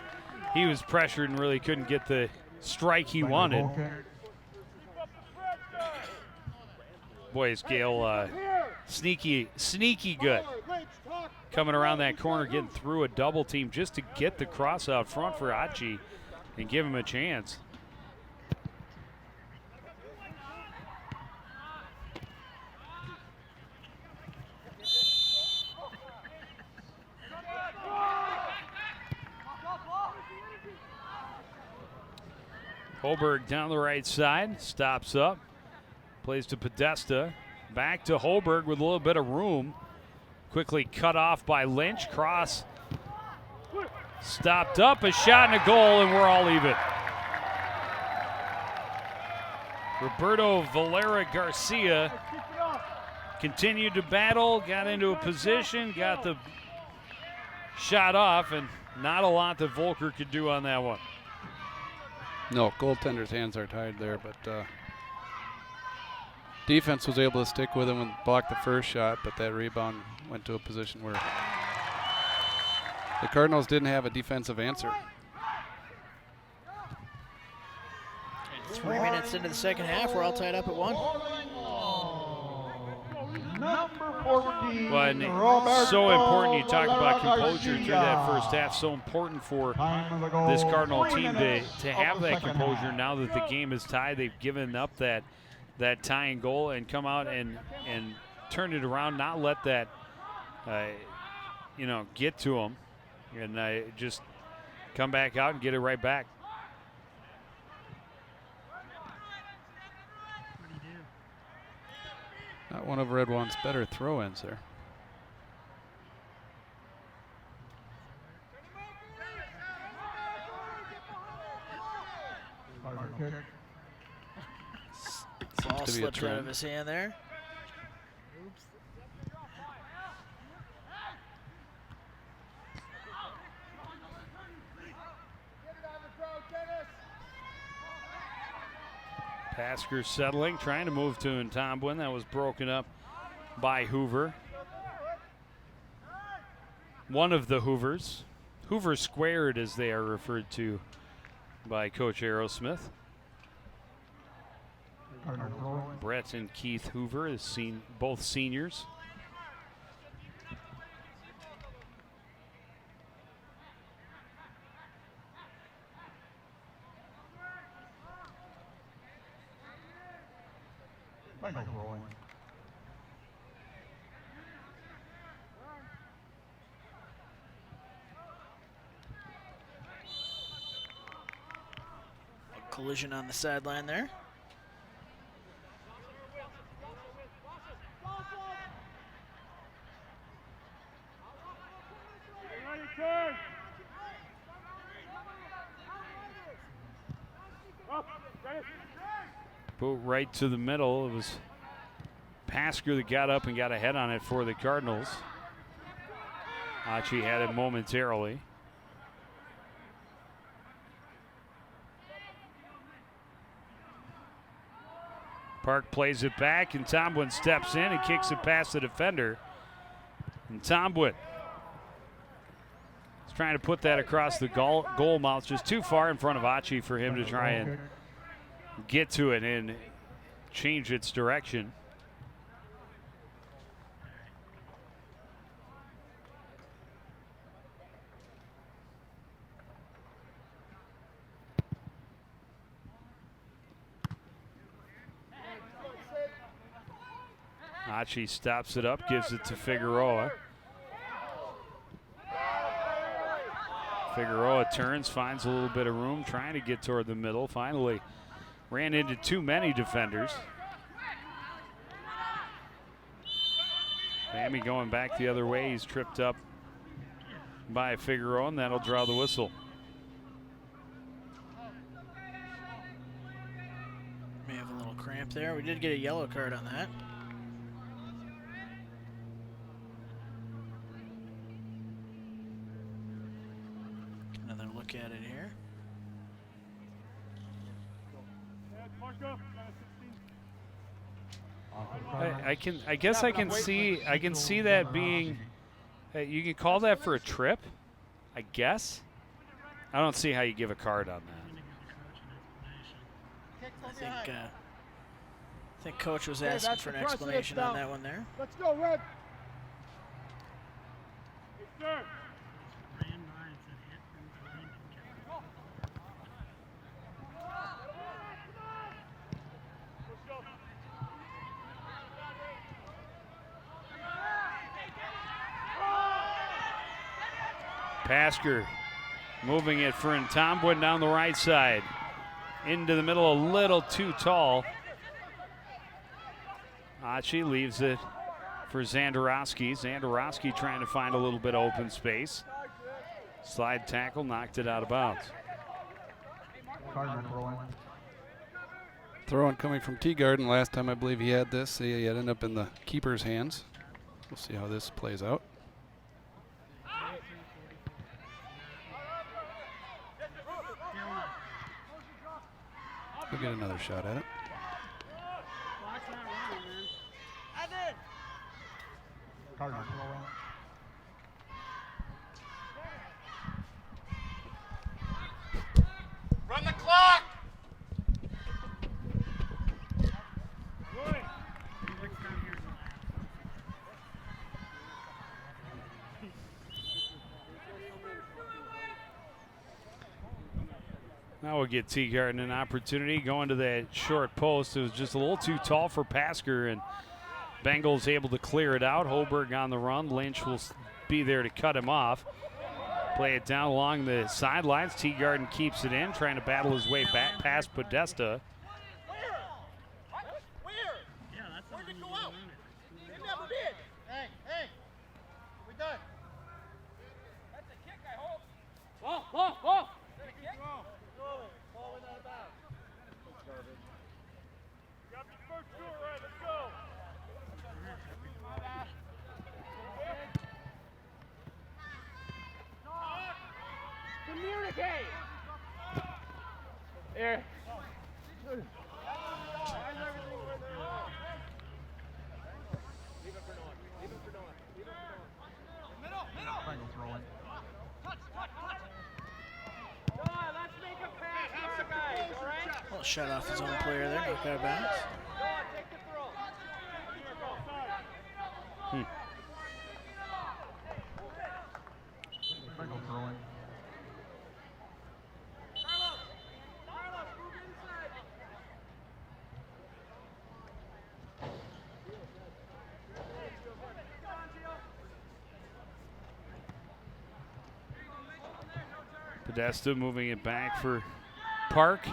he was pressured and really couldn't get the strike he wanted. Boy, is Gale sneaky good. coming around that corner, getting through a double team just to get the cross out front for Achi and give him a chance. Holberg down the right side, stops up, plays to Podesta, back to Holberg with a little bit of room. Quickly cut off by Lynch. Cross stopped up, a shot and a goal, and we're all even. Roberto Valera Garcia continued to battle, got into a position, got the shot off, and not a lot that Volker could do on that one. No, goaltender's hands are tied there, but defense was able to stick with him and block the first shot, but that rebound went to a position where the Cardinals didn't have a defensive answer. 3 minutes into the second half, we're all tied up at 1. Number 14. Well, and so important you talk about composure through that first half. So important for this Cardinal team to have that composure now that the game is tied. They've given up that tying goal and come out and turn it around, not let that get to them, and just come back out and get it right back. Not one of Red One's better throw-ins there. Ball slipped out of his hand there. Pasker settling, trying to move to Ntombwin. That was broken up by Hoover. One of the Hoovers. Hoover squared, as they are referred to by Coach Aerosmith. Brett and Keith Hoover, both seniors. A collision on the sideline there. Boot right to the middle. It was Pasker that got up and got a head on it for the Cardinals. Achi had it momentarily. Park plays it back, and Ntombwin steps in and kicks it past the defender. And Ntombwin is trying to put that across the goal mouth, just too far in front of Achi for him to try and get to it and change its direction. Achi stops it up, gives it to Figueroa. Figueroa turns, finds a little bit of room, trying to get toward the middle. Finally ran into too many defenders. Bammy going back the other way. He's tripped up by Figueroa, and that'll draw the whistle. May have a little cramp there. We did get a yellow card on that. Another look at it here. I guess I can see that being. You can call that for a trip, I guess. I don't see how you give a card on that. I think Coach was asking for an explanation on that one there. Let's go, Red. Ran by and said hit, and Blaine didn't get it. Pasker moving it for Ntombwe down the right side. Into the middle, a little too tall. Achi leaves it for Zandarowski. Zandarowski trying to find a little bit of open space. Slide tackle, knocked it out of bounds. Cardinal throwing. Throw-in coming from Teagarden. Last time I believe he had this, he had ended up in the keeper's hands. We'll see how this plays out. We'll get another shot at it. Watch that running, man. Cardinal throwing. Run the clock! Next time here's the last. Now we'll get Teagarden an opportunity going to that short post. It was just a little too tall for Pasker, and Bengals able to clear it out. Hoberg on the run. Lynch will be there to cut him off. Play it down along the sidelines. Teagarden keeps it in, trying to battle his way back past Podesta. Yeah, that's where did it go out? It never did. Hey, we done. That's a kick, I hope. Ball. Ball went out of bounds. Got the first two right. Let's go. Communicate. Here. Cardinal throwing. Let's make a pass to our guys, all right? Well, shut off his own player there. Knocked out of bounds. Take the throw. Cardinal throwing. Carlos, move inside. Podesta moving it back for Park.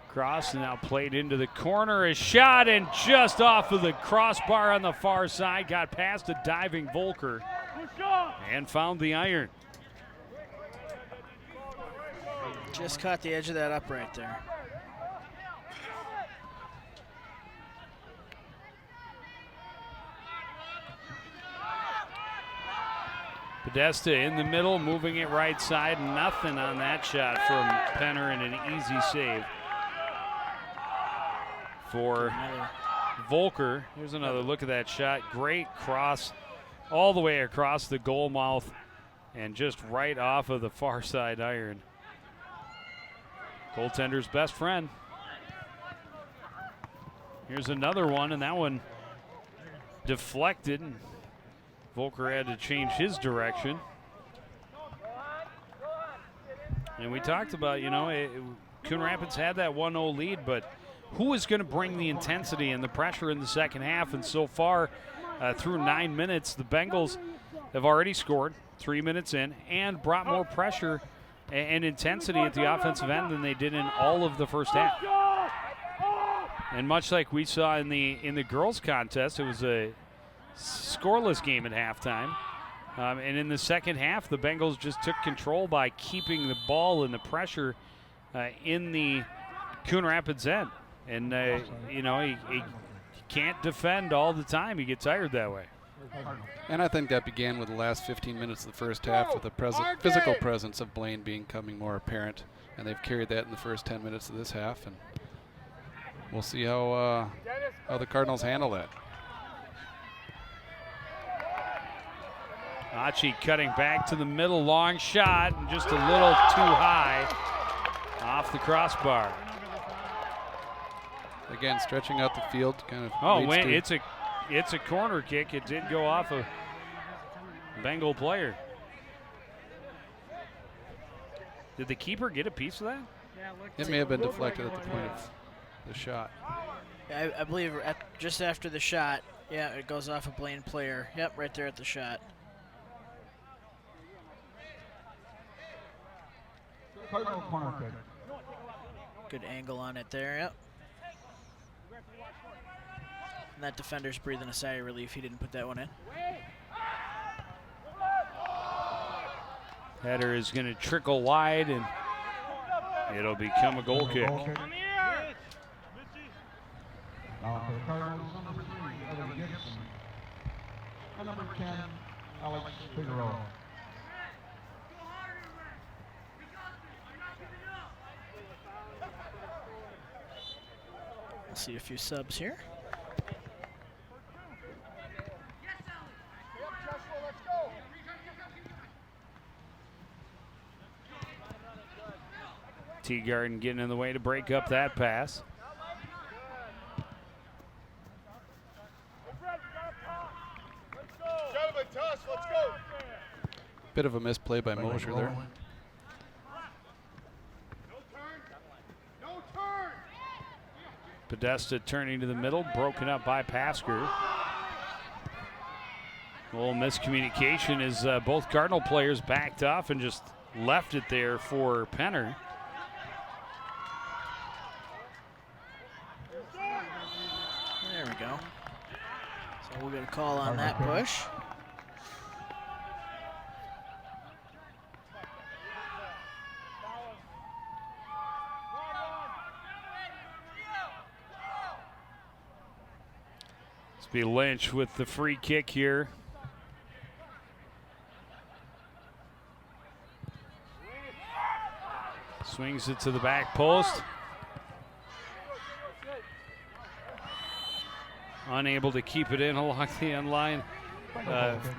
Cross and now played into the corner. A shot and just off of the crossbar on the far side. Got past a diving Volker and found the iron. Just caught the edge of that upright there. Podesta in the middle, moving it right side. Nothing on that shot from Penner, and an easy save for Volker. Here's another look at that shot. Great cross all the way across the goal mouth and just right off of the far side iron. Goaltender's best friend. Here's another one, and that one deflected. Volker had to change his direction. And we talked about, Coon Rapids had that 1-0 lead, but who is going to bring the intensity and the pressure in the second half? And so far, through 9 minutes, the Bengals have already scored 3 minutes in and brought more pressure and intensity at the offensive end than they did in all of the first half. And much like we saw in the girls' contest, it was a scoreless game at halftime. And in the second half, the Bengals just took control by keeping the ball and the pressure in the Coon Rapids end. And, he can't defend all the time. He gets tired that way. And I think that began with the last 15 minutes of the first half with the physical presence of Blaine becoming more apparent. And they've carried that in the first 10 minutes of this half. And we'll see how the Cardinals handle that. Achi cutting back to the middle, long shot, and just a little too high off the crossbar. Again, stretching out the field, kind of. Oh, it's a corner kick. It did go off of Bengal player. Did the keeper get a piece of that? Yeah, look. It may have been deflected at the point of the shot. Yeah, I believe just after the shot, yeah, it goes off a Blaine player. Yep, right there at the shot. Cardinal corner kick. Good angle on it there, yep. And that defender's breathing a sigh of relief. He didn't put that one in. Header is going to trickle wide, and it'll become a goal kick. Now for the Cardinals, number 3, Evan Gibson. And number 10, Alex Figueroa. We'll see a few subs here. Teagarden getting in the way to break up that pass. Bit of a misplay by Mosher there. Podesta turning to the middle, broken up by Pasker. A little miscommunication as both Cardinal players backed off and just left it there for Penner. There we go. So we'll get a call on that push. It's be Lynch with the free kick here. Swings it to the back post. Unable to keep it in along the end line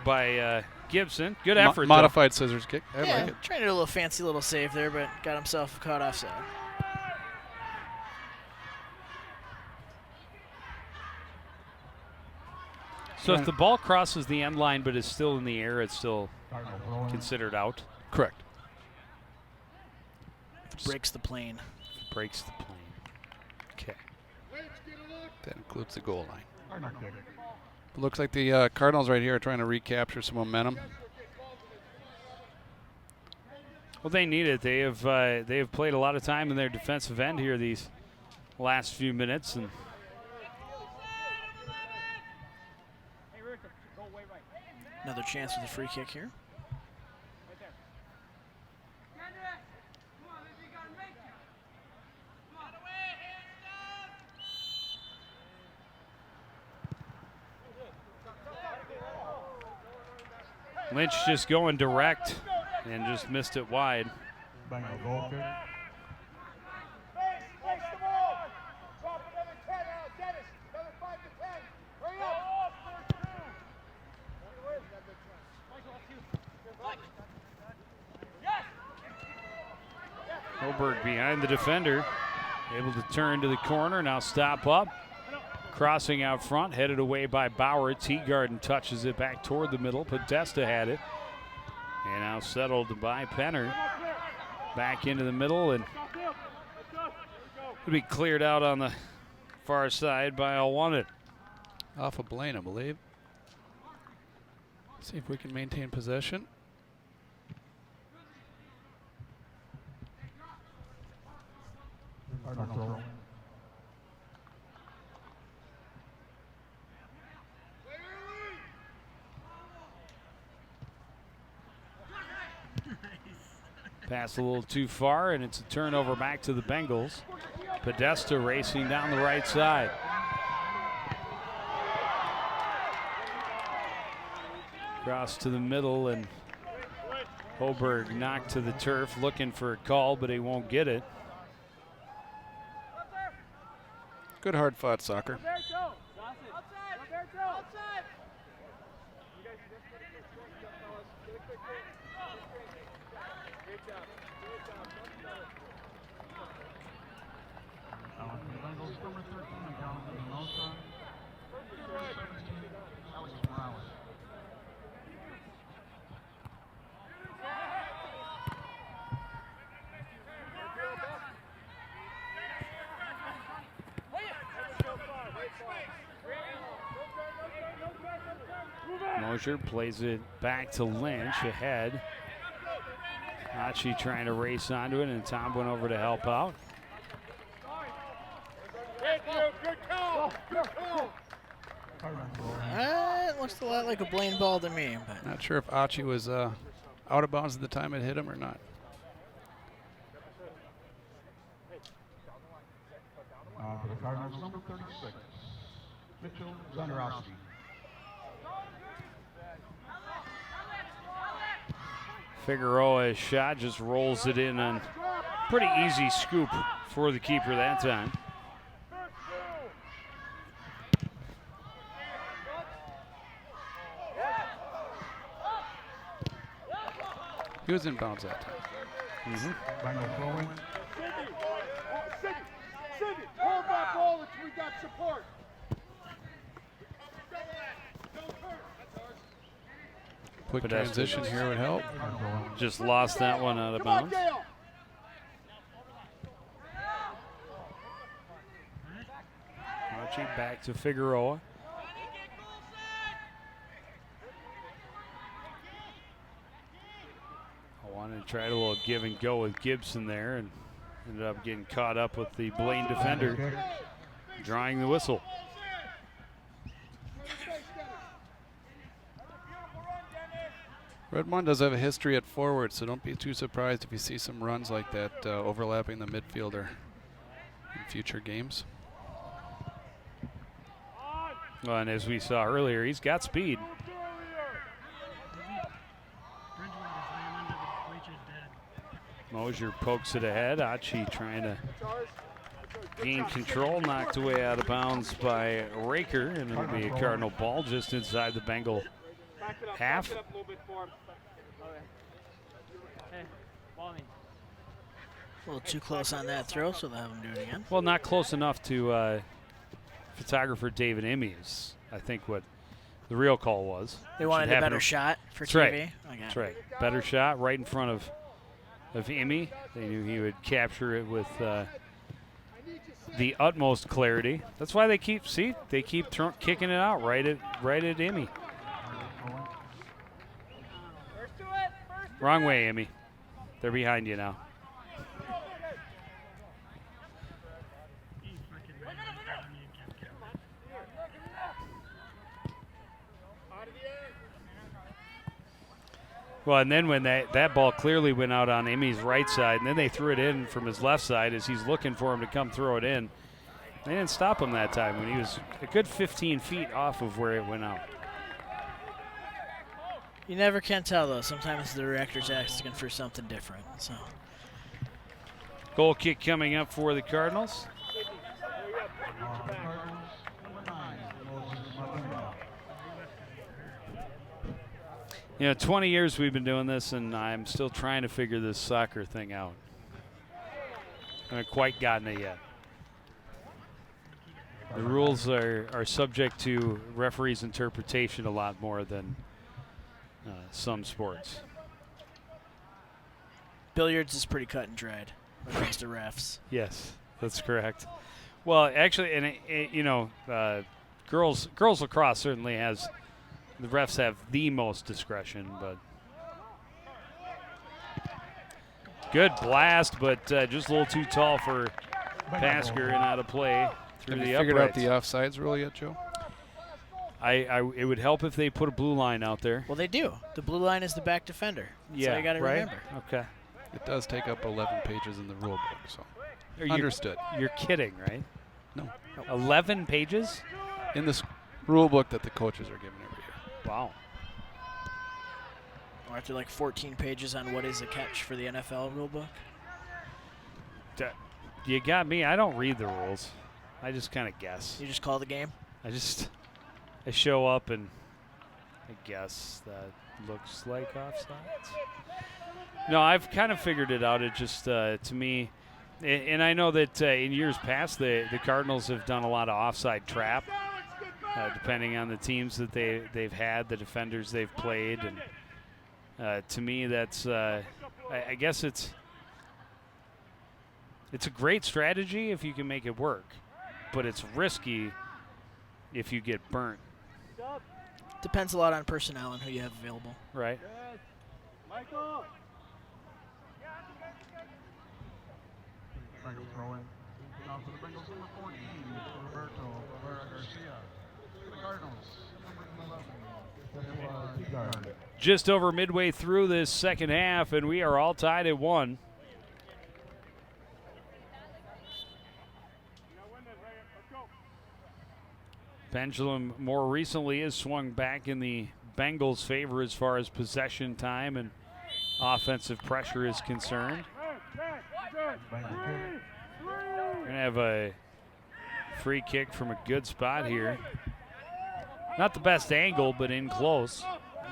by Gibson. Good effort. Modified scissors kick. I Yeah, like it. trying to do a little fancy little save there, but got himself caught offside. So if the ball crosses the end line but is still in the air, it's still considered out. Correct. Breaks the plane. Breaks the plane. Okay. That includes the goal line. Cardinal kick. It looks like the Cardinals right here are trying to recapture some momentum. Well, they need it. They have played a lot of time in their defensive end here these last few minutes, and Another chance with a free kick here. Lynch just going direct and just missed it wide. Bengal goal kick. Holberg behind the defender, able to turn to the corner, now stop up. Crossing out front, headed away by Bauer. Teagarden touches it back toward the middle. Podesta had it. And now settled by Penner. Back into the middle, and it'll be cleared out on the far side by Alwanit. Off of Blaine, I believe. See if we can maintain possession. Cardinal throw. Pass a little too far, and it's a turnover back to the Bengals. Podesta racing down the right side. Cross to the middle, and Holberg knocked to the turf, looking for a call, but he won't get it. Good hard-fought soccer. Number 13, Jonathan Minosa. 17, Alex Morales. Mosier plays it back to Lynch ahead. Hachi trying to race onto it, and Tom went over to help out. Thank you. Good call. Good call. It looks a lot like a Blaine ball to me. But Not sure if Achi was out of bounds at the time it hit him or not. For the Cardinals, number 36, Mitchell Zandarowski. Figueroa's shot just rolls it in on pretty easy scoop for the keeper that time. He was in bounds that time. Final throw-in. Cindy, hold that ball until we got support. Quick transition here would help. Just lost that one out of bounds. Archie back to Figueroa. I wanted to try a little give and go with Gibson there and ended up getting caught up with the Blaine defender, drawing the whistle. Red One does have a history at forward, so don't be too surprised if you see some runs like that overlapping the midfielder in future games. Well, and as we saw earlier, he's got speed. Mosier pokes it ahead. Achi trying to gain control, knocked away out of bounds by Raker, and it'll be a Cardinal ball just inside the Bengal half. a little too close on that throw, so they'll have him do it again. Well, not close enough to photographer David Immies, I think what the real call was. They wanted a better shot for That's TV. right. Okay. That's right. Better shot right in front of Immy. They knew he would capture it with the utmost clarity. That's why they keep kicking it out right at Immy. Wrong way, Immy. They're behind you now. Well, and then when that ball clearly went out on Immy's right side, and then they threw it in from his left side as he's looking for him to come throw it in. They didn't stop him that time when he was a good 15 feet off of where it went out. You never can tell, though. Sometimes the director's asking for something different. So. Goal kick coming up for the Cardinals. You know, 20 years we've been doing this, and I'm still trying to figure this soccer thing out. I haven't quite gotten it yet. The rules are subject to referees' interpretation a lot more than some sports. Billiards is pretty cut and dried when it comes to refs. Yes, that's correct. Well, actually, and girls lacrosse certainly has. The refs have the most discretion, but good blast, but just a little too tall for Pasker and out of play through Have the you figured out the uprights. offsides rule yet, Joe? It would help if they put a blue line out there. Well, they do. The blue line is the back defender. That's all you got to right? remember. Okay. It does take up 11 pages in the rule book, so You're- understood. You're kidding, right? No. 11 pages? In this rule book that the coaches are given every year. Wow. Or after like 14 pages on what is a catch for the NFL rulebook. You got me. I don't read the rules. I just kind of guess. You just call the game? I show up and I guess that looks like offsides. No, I've kind of figured it out. It just, to me, and I know that in years past, the Cardinals have done a lot of offside trap, depending on the teams that they've had, the defenders they've played. And to me, that's, I guess it's a great strategy if you can make it work, but it's risky if you get burnt. Depends a lot on personnel and who you have available. Right. Michael. Bengals throw in. Now for the Bengals, number 14, Roberto Garcia. For the Cardinals, number 11, Just over midway through this second half, and we are all tied at 1. Pendulum more recently has swung back in the Bengals' favor as far as possession time and offensive pressure is concerned. We're going to have a free kick from a good spot here. Not the best angle, but in close.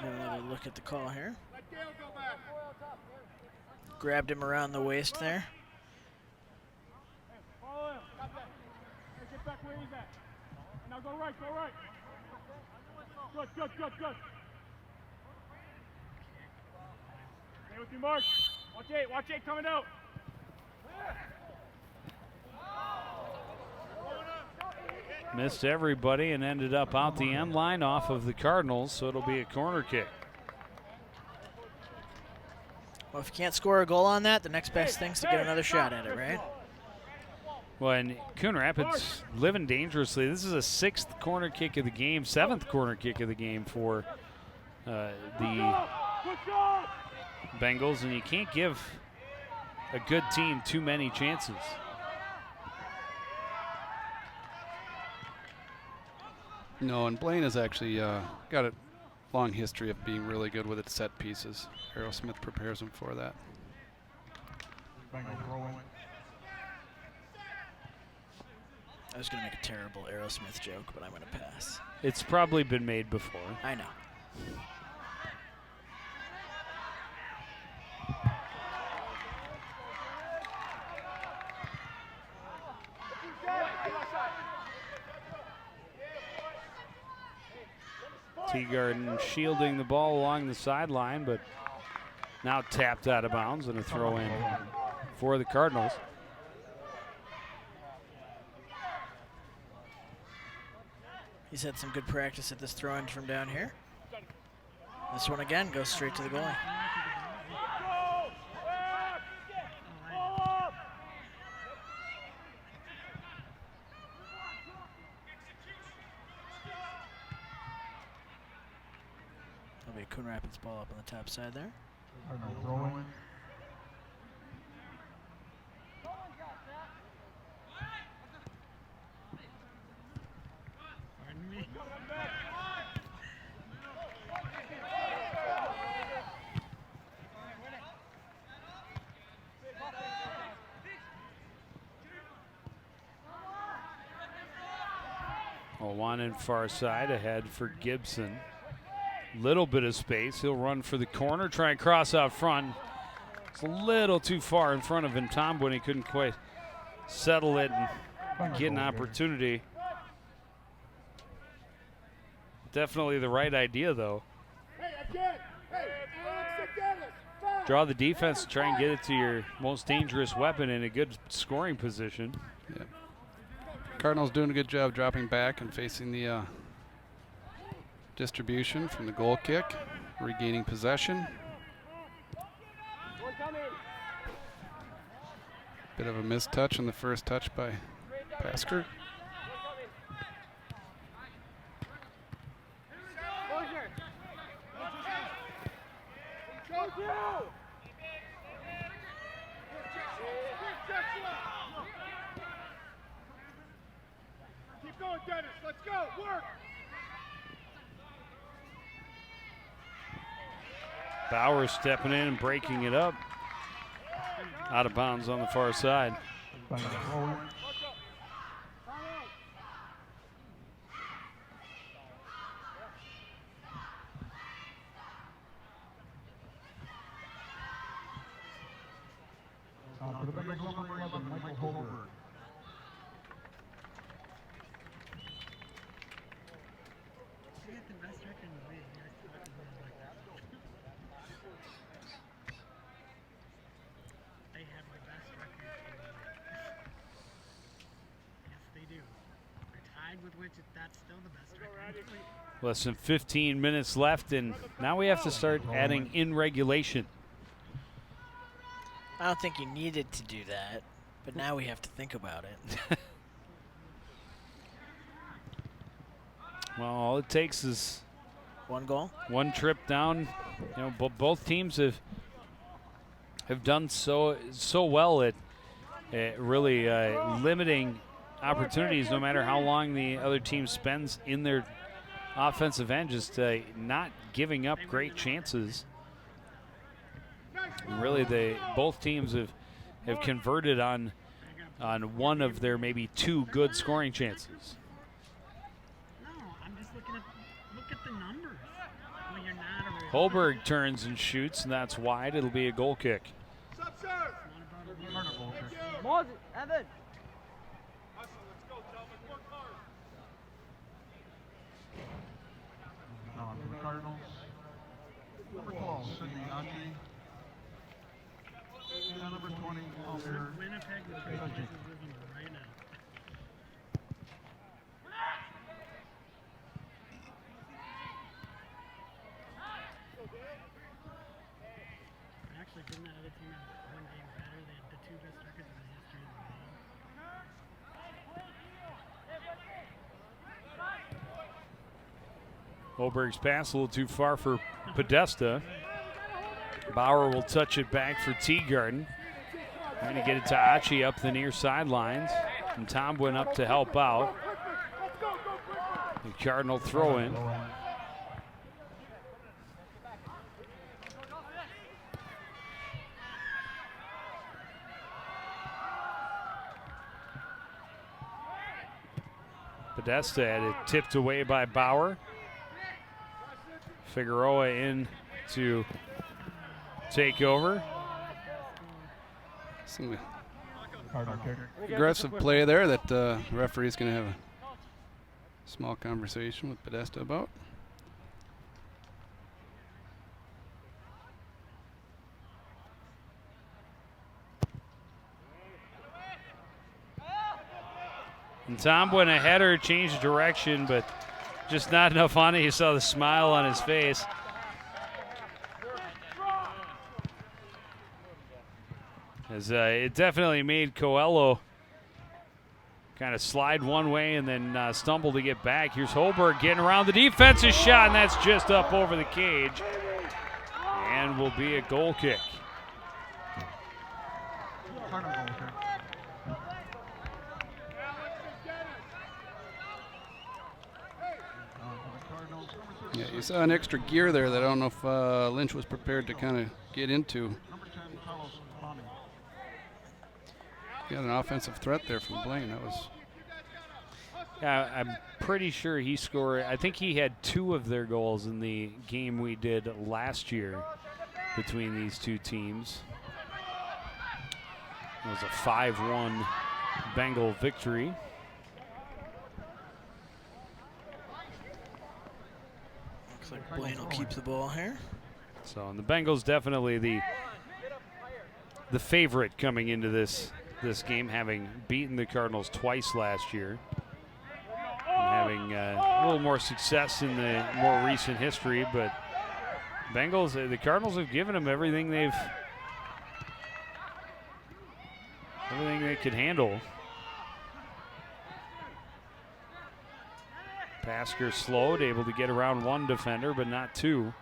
Another look at the call here. Grabbed him around the waist there. Get back where he's at. Now go right, go right. Good, good, good, good. Stay with you, Mark. Watch eight coming out. Missed everybody and ended up out the end line off of the Cardinals, so it'll be a corner kick. Well, if you can't score a goal on that, the next best thing's to get another shot at it, right? Well, and Coon Rapids living dangerously. This is a 6th corner kick of the game, 7th corner kick of the game for the Bengals, and you can't give a good team too many chances. No, and Blaine has actually got a long history of being really good with its set pieces. Aerosmith prepares him for that. Bengals throw in. I was going to make a terrible Aerosmith joke, but I'm going to pass. It's probably been made before. I know. Teagarden shielding the ball along the sideline, but now tapped out of bounds and a throw in for the Cardinals. He's had some good practice at this throw-in from down here. This one again goes straight to the goalie. That'll be a Coon Rapids ball up on the top side there. Bengals throw in. Pardon me. One in far side ahead for Gibson. Little bit of space. He'll run for the corner, try and cross out front. It's a little too far in front of him. Tom when he couldn't quite settle it and get an opportunity. Definitely the right idea, though. Draw the defense, try and get it to your most dangerous weapon in a good scoring position. Yeah. Cardinals doing a good job dropping back and facing the distribution from the goal kick, regaining possession. Bit of a missed touch on the first touch by Pasker. Keep going, Dennis. Let's go. Work. Bauer stepping in and breaking it up. Out of bounds on the far side. Bengals throw in. For the Bengals, number 11, Michael Holberg. You get the best record in the league. You're talking about like that. They have the best record in the league. Yes, they do. They're tied with which that's still the best record in the league. Less than 15 minutes left, and now we have to start adding in regulation. I don't think you needed to do that, but now we have to think about it. Well, all it takes is One goal. one trip down. You know, both teams have done so well at really limiting opportunities, no matter how long the other team spends in their offensive end, just not giving up great chances. And really, both teams have converted on one of their maybe two good scoring chances. No, I'm just look at the numbers. Well, you're not a Holberg turns and shoots, and that's wide. It'll be a goal kick. Moses, Evan. Now for the Cardinals, number 12, Sidney Achi. And number 20, Almir. Winnipeg is living right now. Actually, didn't that other team have one game better? They had the two best records in the history of the game. Holberg's pass a little too far for Podesta. Bauer will touch it back for Teagarden. Trying to get it to Achi up the near sidelines. And Tom went up to help out. The Cardinal throw in. Podesta had it tipped away by Bauer. Figueroa in to take over. Some Cardinal kick. aggressive play there that the referee's going to have a small conversation with Podesta about. And Tom went ahead or changed direction, but just not enough on it. You saw the smile on his face. As it definitely made Coelho kind of slide one way and then stumble to get back. Here's Holberg getting around the defensive shot, and that's just up over the cage. And will be a goal kick. Cardinal goal kick. For the Cardinals, number 30, Yeah, you saw an extra gear there that I don't know if Lynch was prepared to kind of get into. number 10, Carlos Bonnie. Got an offensive threat there from Blaine. That was Yeah, I'm pretty sure he scored. I think he had 2 of their goals in the game we did last year between these two teams. It was a 5-1 Bengal victory. Looks like Blaine will keep the ball here. So, and the Bengals definitely the favorite coming into this game, having beaten the Cardinals twice last year, and having a little more success in the more recent history. But the Cardinals have given them everything they could handle. Pasker slowed, able to get around one defender, but not two.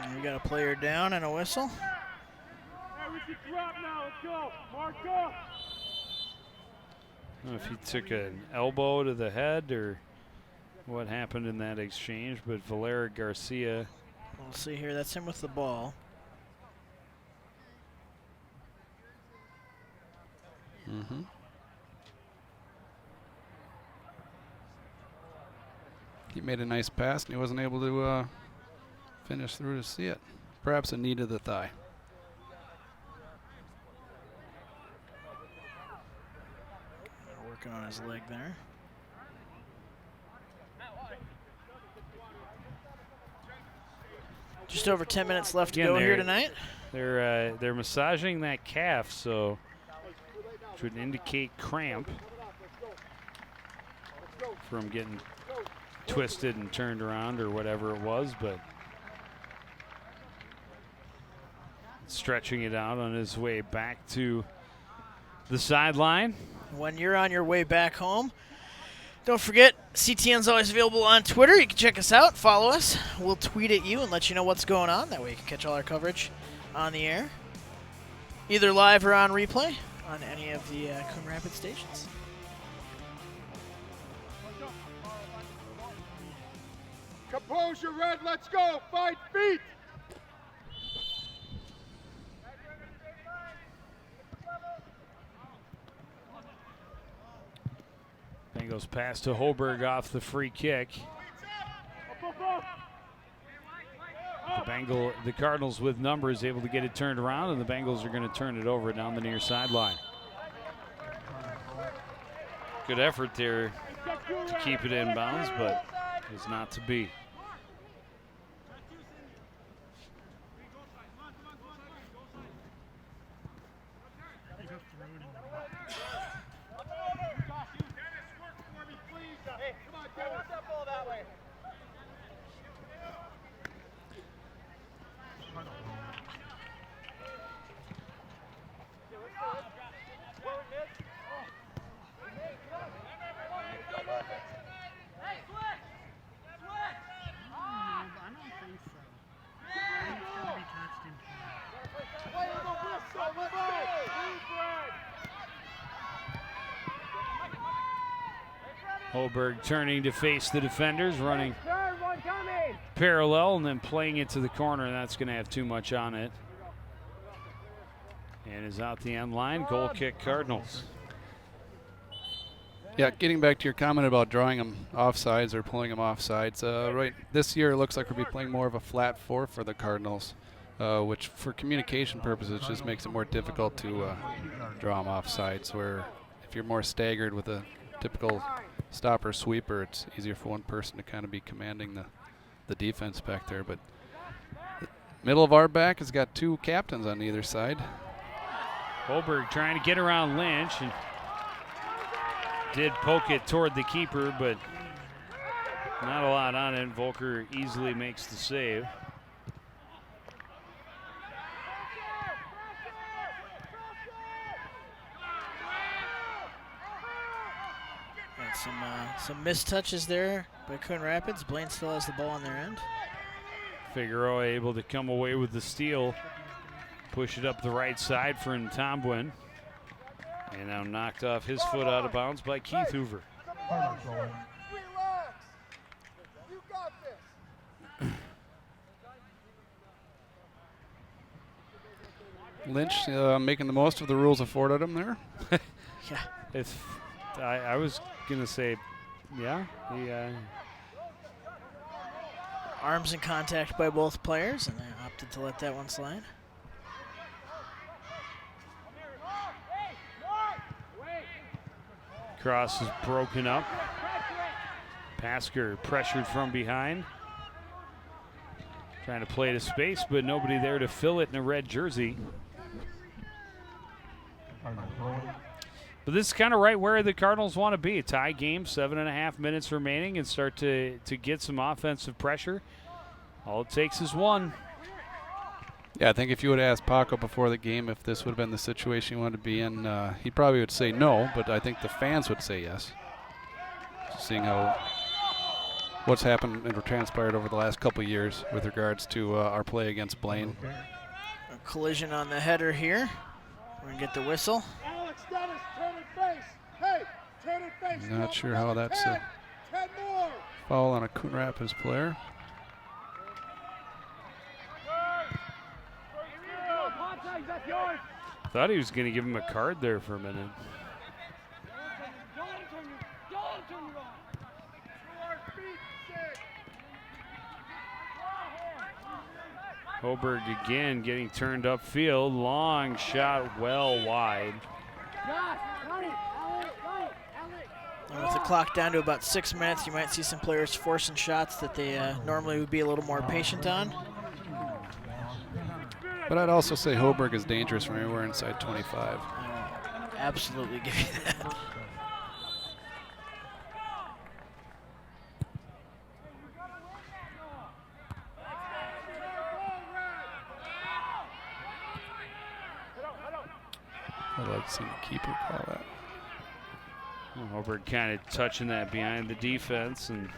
And we got a player down and a whistle. Hey, we can drop now. Let's go. Mark up. I don't know if he took an elbow to the head or what happened in that exchange, but Valera Garcia. We'll see here. That's him with the ball. mm-hmm. He made a nice pass and he wasn't able to finish through to see it. Perhaps a knee to the thigh. Working on his leg there. Just over 10 minutes left to Again, go here they're- tonight. They're massaging that calf, so which would indicate cramp from getting twisted and turned around or whatever it was, but stretching it out on his way back to the sideline. When you're on your way back home, don't forget, CTN's always available on Twitter. You can check us out, follow us. We'll tweet at you and let you know what's going on. That way you can catch all our coverage on the air, either live or on replay on any of the Coon Rapids stations. Composure, Red, let's go. 5 feet. Bengals pass to Holberg off the free kick. The Cardinals with numbers able to get it turned around, and the Bengals are going to turn it over down the near sideline. Good effort there to keep it in bounds, but it's not to be. Holberg turning to face the defenders, running parallel and then playing it to the corner. That's going to have too much on it. And is out the end line. Goal kick, Cardinals. Yeah, getting back to your comment about drawing them offsides or pulling them offsides, right, this year it looks like we'll be playing more of a flat 4 for the Cardinals, which for communication purposes just makes it more difficult to draw them offsides, where if you're more staggered with a typical stopper sweeper, it's easier for one person to kind of be commanding the defense back there. But the middle of our back has got 2 captains on either side. Holberg trying to get around Lynch and did poke it toward the keeper, but not a lot on it. Volker easily makes the save. Some missed touches there by Coon Rapids. Blaine still has the ball on their end. Figueroa able to come away with the steal. Push it up the right side for Ntombwin. And now knocked off his foot out of bounds by Keith Hoover. Relax. You got this. Lynch making the most of the rules afforded him there. Yeah. I was going to say, yeah. Arms in contact by both players, and they opted to let that one slide. Cross is broken up. Pasker pressured from behind. Trying to play to space, but nobody there to fill it in a red jersey. But this is kind of right where the Cardinals want to be. A tie game, 7.5 minutes remaining, and start to get some offensive pressure. All it takes is one. Yeah, I think if you would have asked Paco before the game if this would have been the situation he wanted to be in, he probably would say no, but I think the fans would say yes. Seeing what's happened and transpired over the last couple of years with regards to our play against Blaine. A collision on the header here. We're going to get the whistle. Alex Dennis, turn and face. Hey, turn and face. Not sure how that's a 10 more. foul on a Coon Rapids player. Thought he was going to give him a card there for a minute. Holberg again getting turned upfield. Long shot well wide. And with the clock down to about 6 minutes, you might see some players forcing shots that they normally would be a little more patient on. But I'd also say Holberg is dangerous from anywhere inside 25. absolutely give you that. I'd like to see the keeper call that. Well, Hubbard kind of touching that behind the defense, and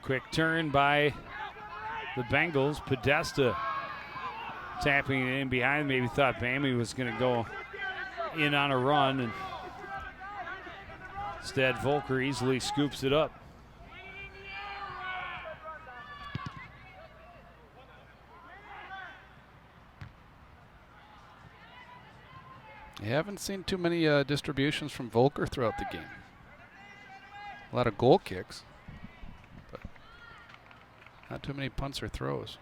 quick turn by the Bengals. Podesta tapping it in behind. Maybe thought Bammy was going to go in on a run, and instead Volker easily scoops it up. You haven't seen too many distributions from Volker throughout the game. A lot of goal kicks, but not too many punts or throws.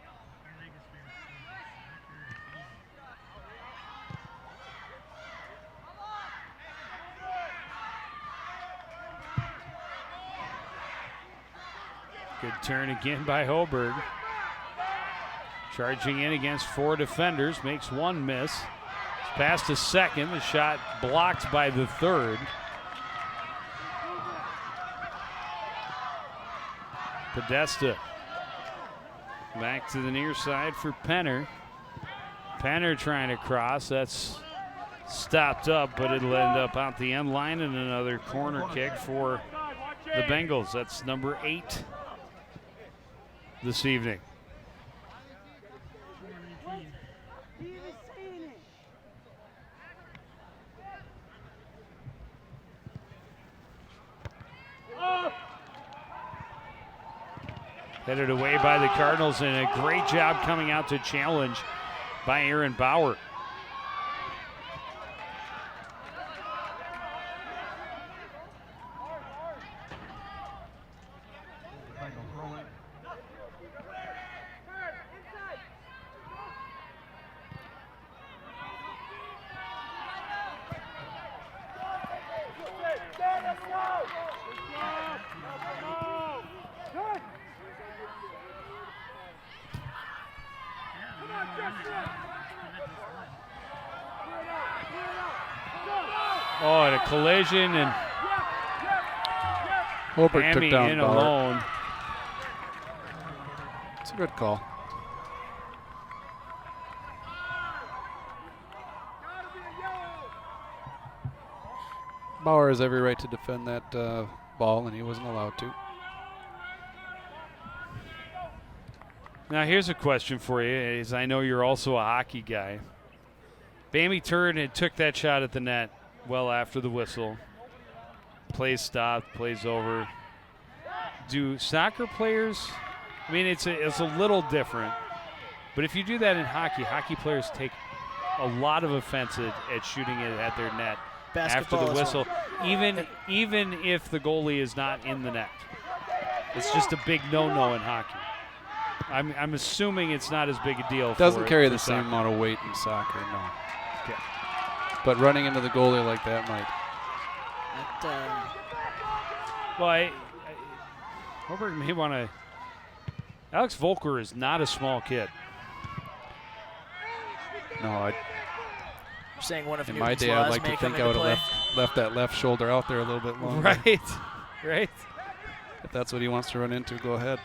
Good turn again by Hoberg. Charging in against 4 defenders, makes 1 miss. It's past a second, the shot blocked by the third. Podesta back to the near side for Penner. Penner trying to cross, that's stopped up, but it'll end up out the end line, and another corner kick for the Bengals. That's number 8 this evening. Headed away by the Cardinals, and a great job coming out to challenge by Aaron Bauer. Oh, and a collision, and Holbert took Hammy down in Bauer. alone. It's a good call. Bauer has every right to defend that ball, and he wasn't allowed to. Now here's a question for you, is I know you're also a hockey guy. Bammy turned and took that shot at the net well after the whistle. Plays stopped, plays over. Do soccer players, I mean, it's a little different, but if you do that in hockey, hockey players take a lot of offense at shooting it at their net after the whistle, even if the goalie is not in the net. It's just a big no-no in hockey. I'm assuming it's not as big a deal. Doesn't carry the soccer. same amount of weight in soccer, no. Okay. But running into the goalie like that might. Well, Hoberg may want to. Alex Volker is not a small kid. No, You're saying one of in Newton's my day, I'd laws like may to come think I into would have play. left that left shoulder out there a little bit longer. Right, right. If that's what he wants to run into, go ahead.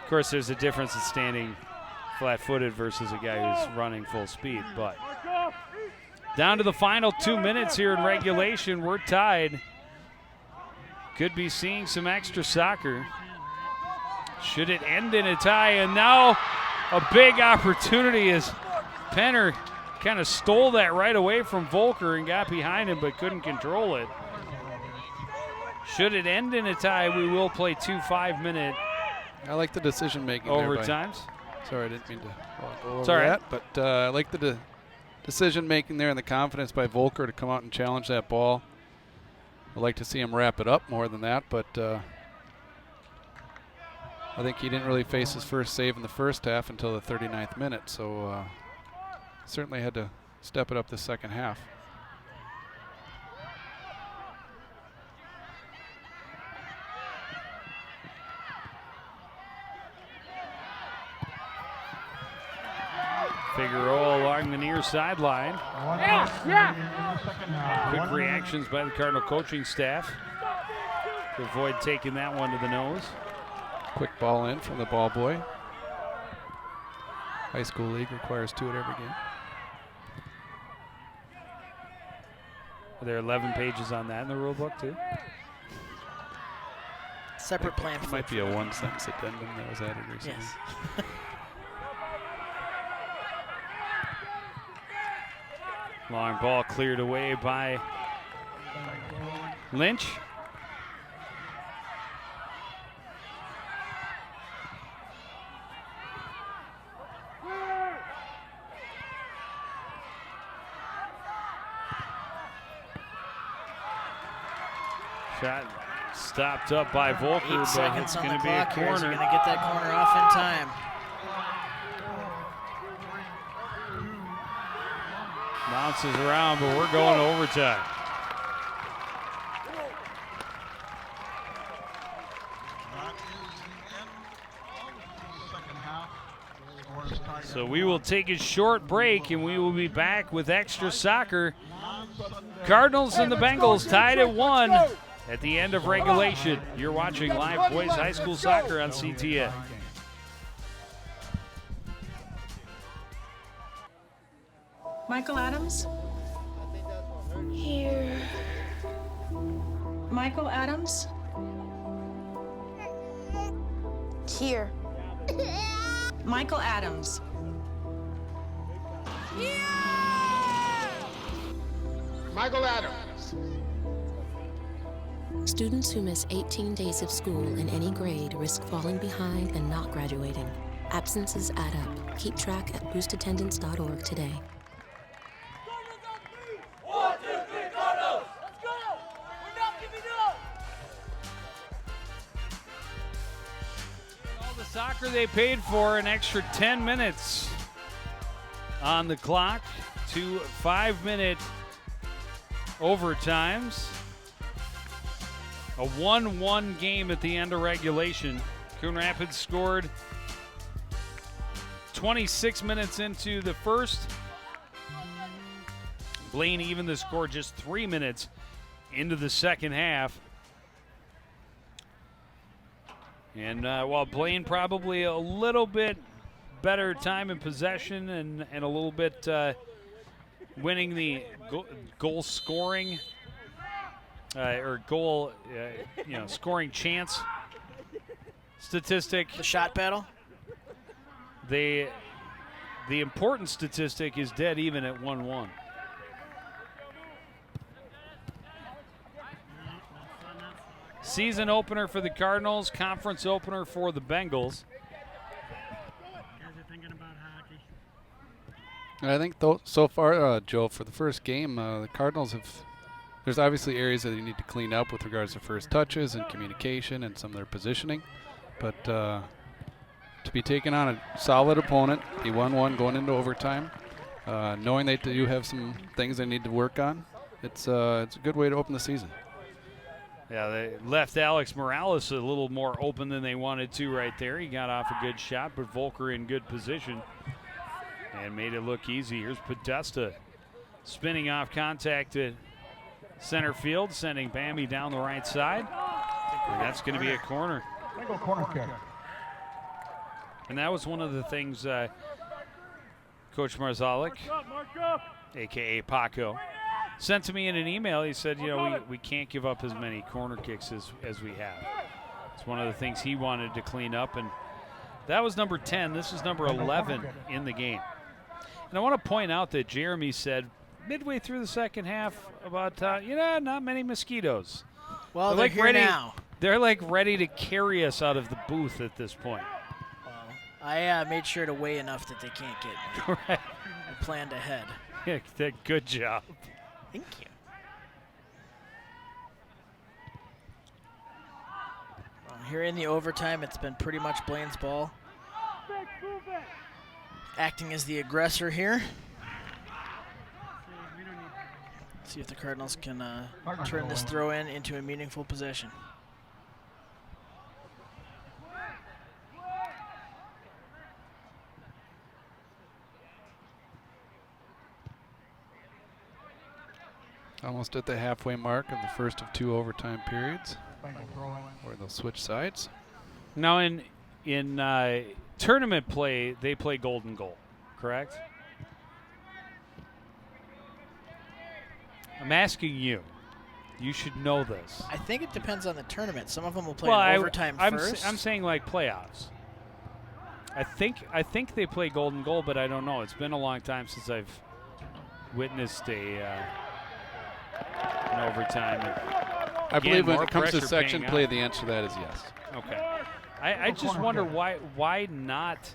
Of course, there's a difference in standing flat-footed versus a guy who's running full speed. But down to the final 2 minutes here in regulation, we're tied. Could be seeing some extra soccer. Should it end in a tie? And now a big opportunity as Penner kind of stole that right away from Volker and got behind him but couldn't control it. Should it end in a tie, we will play 2 5-minute I like the decision making overtimes. Sorry, I didn't mean to go over Sorry. that, but I like the decision making there and the confidence by Volker to come out and challenge that ball. I'd like to see him wrap it up more than that, but I think he didn't really face his first save in the first half until the 39th minute, so certainly had to step it up the second half. Figueroa along the near sideline. Quick reactions by the Cardinal coaching staff to avoid taking that one to the nose. Quick ball in from the ball boy. High school league requires 2 at every game. There are 11 pages on that in the rule book too. Separate plan. It might be a 1-sentence addendum that was added recently. Yes. Long ball cleared away by Lynch. Shot stopped up by Volker, 8 but seconds it's on going the to be a clock here. Is he corner. going to get that corner off in time? Bounces around, but we're going to overtime. So we will take a short break, and we will be back with extra soccer. Cardinals and the Bengals tied at 1 at the end of regulation. You're watching live boys high school soccer on CTN. Michael Adams? Here. Michael Adams? Here. Michael Adams. Michael Adams. Students who miss 18 days of school in any grade risk falling behind and not graduating. Absences add up. Keep track at boostattendance.org today. 1, 2, 3, Cardinals! Let's go! We're not giving up! All the soccer they paid for, an extra 10 minutes on the clock, 2 5-minute overtimes. A 1-1 game at the end of regulation. Coon Rapids scored 26 minutes into the first. Blaine evened the score just 3 minutes into the second half. And while Blaine probably a little bit better time in possession and a little bit winning the goal scoring or goal scoring chance statistic. The shot battle. The important statistic is dead even at 1-1. Season opener for the Cardinals, conference opener for the Bengals. Guys are thinking about hockey. I think so far, Joe, for the first game, the Cardinals have. There's obviously areas that you need to clean up with regards to first touches and communication and some of their positioning, but to be taking on a solid opponent, be 1-1 going into overtime, knowing they do have some things they need to work on, it's a good way to open the season. Yeah, they left Alex Morales a little more open than they wanted to right there. He got off a good shot, but Volker in good position and made it look easy. Here's Podesta spinning off contact at center field, sending Bammy down the right side. And that's going to be a corner. Single corner kick. And that was one of the things Coach Marzalik, a.k.a. Paco, sent to me in an email. He said, we can't give up as many corner kicks as we have. It's one of the things he wanted to clean up, and that was number 10. This is number 11 in the game. And I want to point out that Jeremy said midway through the second half about, not many mosquitoes. Well, they're they're here ready, now. They're like ready to carry us out of the booth at this point. Well, I made sure to weigh enough that they can't get me. Right. I planned ahead. Good job. Thank you. Well, here in the overtime, it's been pretty much Blaine's ball. Acting as the aggressor here. See if the Cardinals can turn this throw in into a meaningful possession. Almost at the halfway mark of the first of 2 overtime periods, Bengal throwing. where they'll switch sides. Now, in tournament play, they play golden goal, correct? I'm asking you. You should know this. I think it depends on the tournament. Some of them will play Well, in overtime I'm first. I'm saying like playoffs. I think they play golden goal, but I don't know. It's been a long time since I've witnessed an overtime. I believe when more it comes to pressure section paying play, out. the answer to that is yes. Okay. I just wonder why not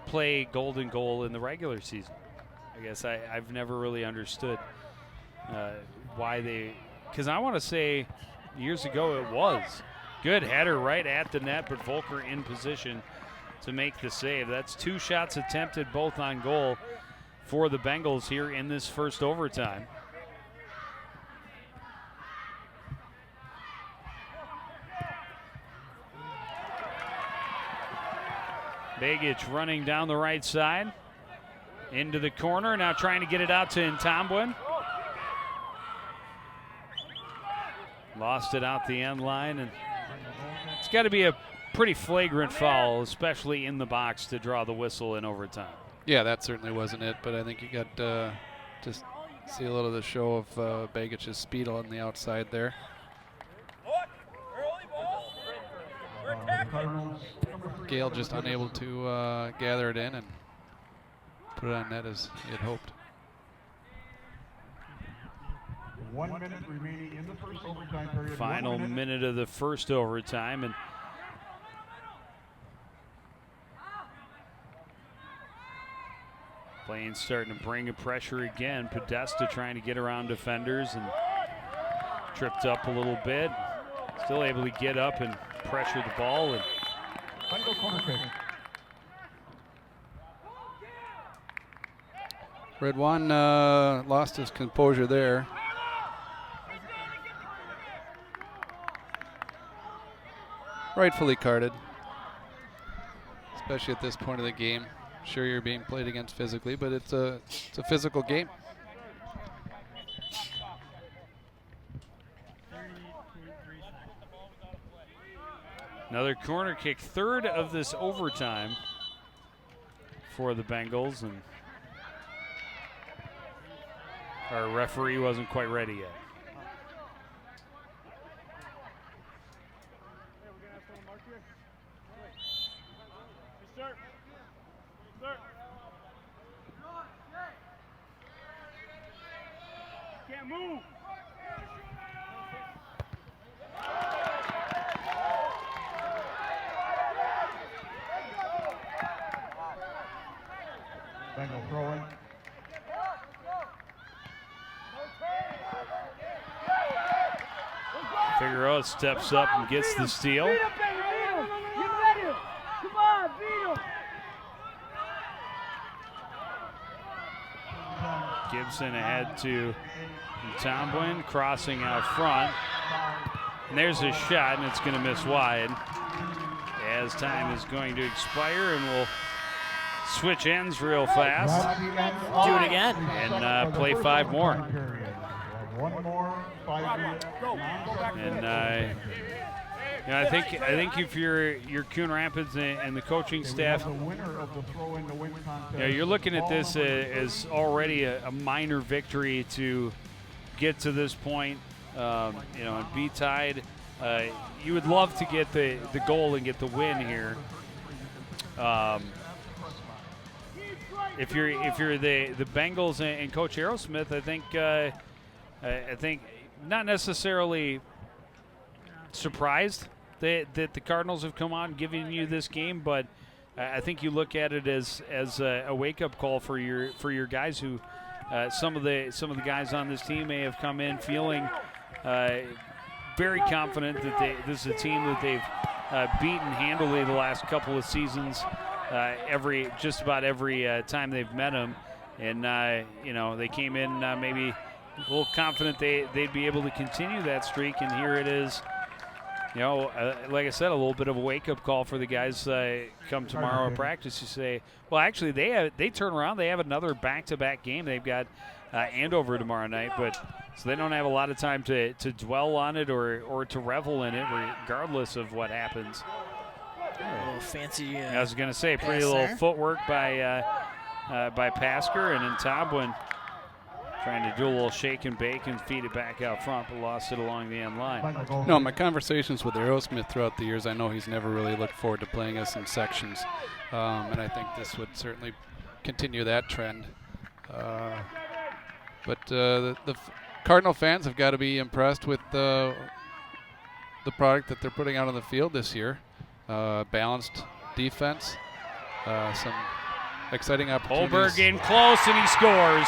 play golden goal in the regular season. I guess I've never really understood why they. Because I want to say years ago it was. Good header right at the net, but Volker in position to make the save. That's 2 shots attempted, both on goal for the Bengals here in this first overtime. Begich running down the right side into the corner, now trying to get it out to Ntombwin. Lost it out the end line, and it's got to be a pretty flagrant foul, especially in the box, to draw the whistle in overtime. Yeah, that certainly wasn't it, but I think you got to see a little of the show of Begich's speed on the outside there. Gale just unable to gather it in and put it on net as he had hoped. 1 minute remaining in the first overtime period. Final 1 minute. minute of the first overtime, and Blaine starting to bring a pressure again. Podesta trying to get around defenders and tripped up a little bit. Still able to get up and pressure the ball. And Bengal corner kick. Redwan lost his composure there. Rightfully carded, especially at this point of the game. Sure, you're being played against physically, but it's a physical game. another corner kick, 3rd of this overtime for the Bengals, and our referee wasn't quite ready yet. Can't move. Bengal throwing. Figueroa steps up and gets the steal. Beat him, baby, beat him. You beat him. Come on, beat him. Gibson ahead to Ntombwin, crossing out front. And there's his shot, and it's going to miss wide. As time is going to expire, and we'll switch ends real fast. Do it again. And play 5 more. One more, 5 minutes. And I think if you're Coon Rapids and the coaching staff, The winner of the throw in the win contest. yeah, you're looking at this as already a minor victory to get to this point, and be tied. You would love to get the goal and get the win here. If you're the Bengals and Coach Aerosmith, I think not necessarily surprised that the Cardinals have come out and given you this game, but I think you look at it as a wake-up call for your guys who some of the guys on this team may have come in feeling very confident that this is a team that they've beaten handily the last couple of seasons, just about every time they've met them, and they came in maybe a little confident they'd be able to continue that streak, and here it is. Like I said, a little bit of a wake-up call for the guys come tomorrow at practice. You say, well, actually, they turn around. They have another back-to-back game. They've got Andover tomorrow night, but So they don't have a lot of time to dwell on it or to revel in it, regardless of what happens. A little fancy. I was going to say, pretty little footwork by Pasker, and then Tobwin trying to do a little shake and bake and feed it back out front, but lost it along the end line. No, my conversations with Aerosmith throughout the years, I know he's never really looked forward to playing us in sections, and I think this would certainly continue that trend. But the Cardinal fans have got to be impressed with the product that they're putting out on the field this year. Balanced defense, some exciting opportunities. Holberg in close, and he scores.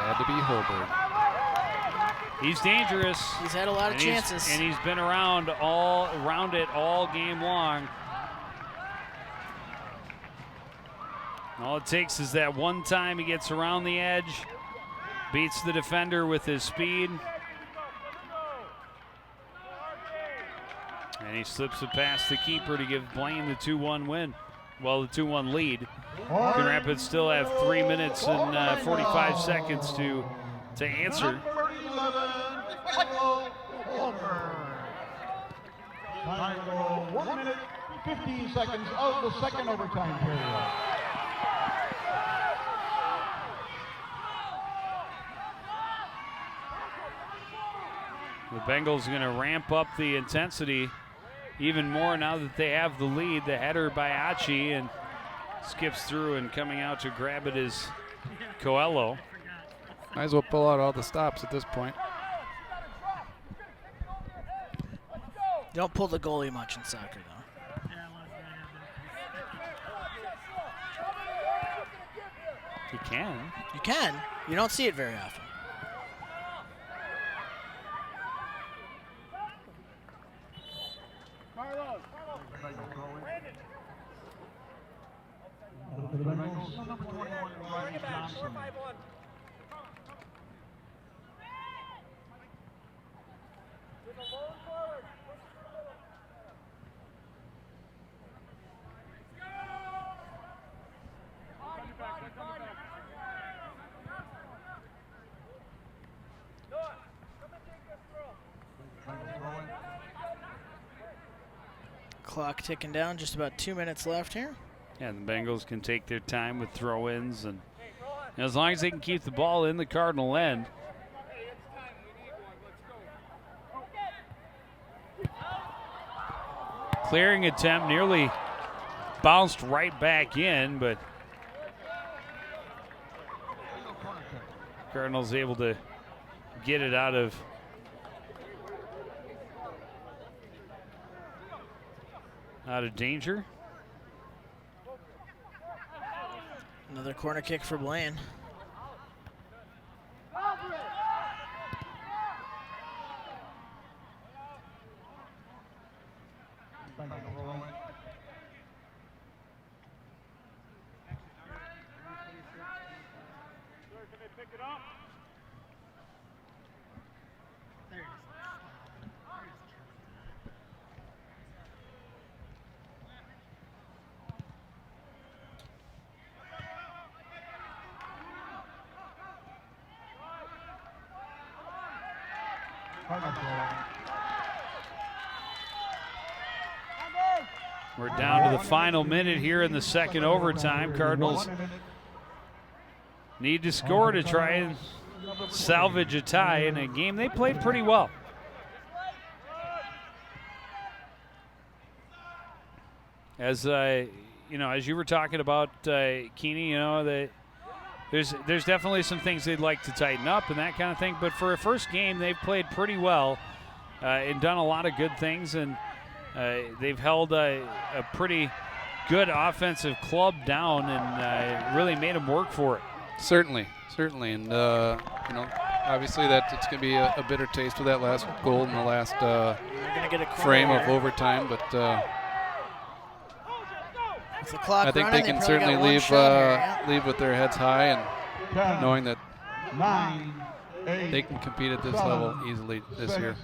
Had to be Holberg. He's dangerous. He's had a lot of chances. And he's been around it all game long. All it takes is that one time he gets around the edge, beats the defender with his speed, and he slips it past the keeper to give Blaine the 2-1 win. Well, the 2-1 lead. Coon Rapids still have 3 minutes and 45 seconds to answer. Time to go 1 minute, 15 seconds of the second overtime period. The Bengals are going to ramp up the intensity even more now that they have the lead. The header by Achi, and skips through, and coming out to grab it is Coelho. Might as well pull out all the stops at this point. Don't pull the goalie much in soccer, though. You can. You can. You don't see it very often. Clock ticking down, just about 2 minutes left here. And the Bengals can take their time with throw-ins, and as long as they can keep the ball in the Cardinal end. Clearing attempt nearly bounced right back in, but Cardinals able to get it out of danger. Another corner kick for Blaine. We're down to the final minute here in the second overtime. Cardinals need to score to try and salvage a tie in a game they played pretty well. As as you were talking about, Keeney, there's definitely some things they'd like to tighten up and that kind of thing. But for a first game, they've played pretty well and done a lot of good things, and they've held a pretty good offensive club down and really made them work for it. Certainly, and obviously that it's going to be a bitter taste of that last goal in the last frame of overtime, but I think they can certainly leave with their heads high and knowing that they can compete at this level easily this year.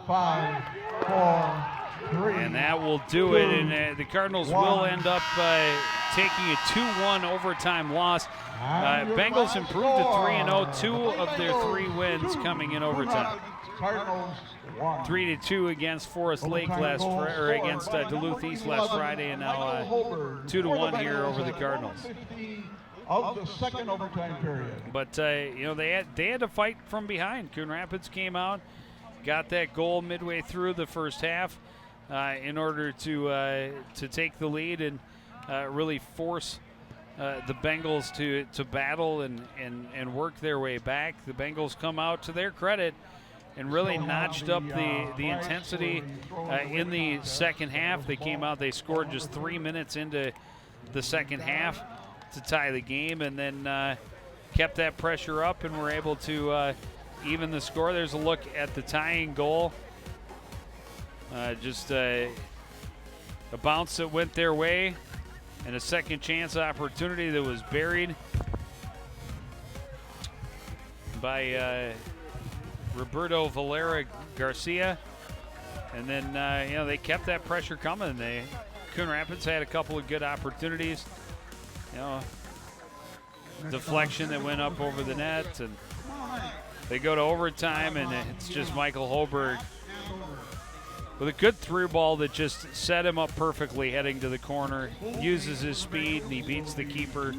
5, 4, And that will do it, and the Cardinals will end up taking a 2-1 overtime loss. Bengals improved to 3-0, 2 of their 3 wins coming in overtime. 3-2 against Forest Lake against Duluth East last Friday, and now 2-1 here over the Cardinals. Of the second overtime period. But they had to fight from behind. Coon Rapids came out, got that goal midway through the first half in order to take the lead and really force the Bengals to battle and work their way back. The Bengals come out, to their credit, and really notched up the intensity in the second half. They came out, they scored just 3 minutes into the second half to tie the game, and then kept that pressure up and were able to even the score. There's a look at the tying goal. Just a bounce that went their way and a second chance opportunity that was buried by Roberto Valera Garcia. And then, they kept that pressure coming. Coon Rapids had a couple of good opportunities. Deflection that went up over the net, and they go to overtime, and it's just Michael Holberg with a good through ball that just set him up perfectly heading to the corner, uses his speed, and he beats the keeper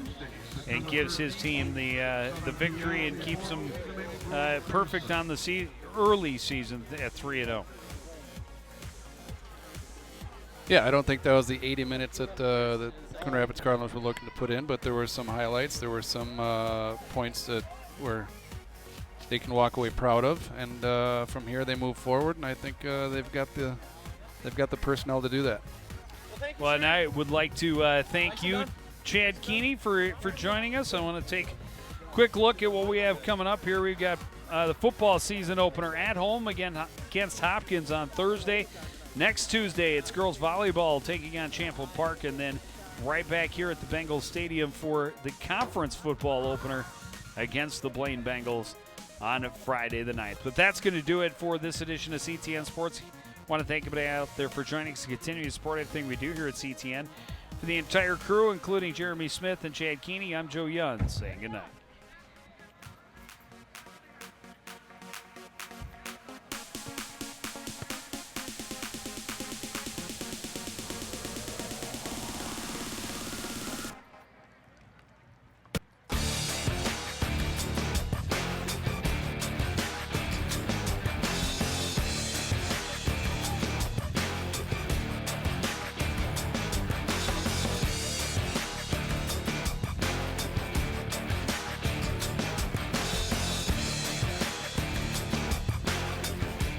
and gives his team the victory and keeps them perfect on the early season at 3-0. Yeah, I don't think that was the 80 minutes that the Coon Rapids Cardinals were looking to put in, but there were some highlights. There were some points that they can walk away proud of, and from here they move forward. And I think they've got the personnel to do that. Well, and I would like to thank you, Chad Keeney, for joining us. I want to take a quick look at what we have coming up here. We've got the football season opener at home again against Hopkins on Thursday. Next Tuesday, it's girls volleyball taking on Champlain Park, and then right back here at the Bengals Stadium for the conference football opener against the Blaine Bengals on Friday the 9th. But that's going to do it for this edition of CTN Sports. I want to thank everybody out there for joining us to continue to support everything we do here at CTN. For the entire crew, including Jeremy Smith and Chad Keeney, I'm Joe Young saying good night.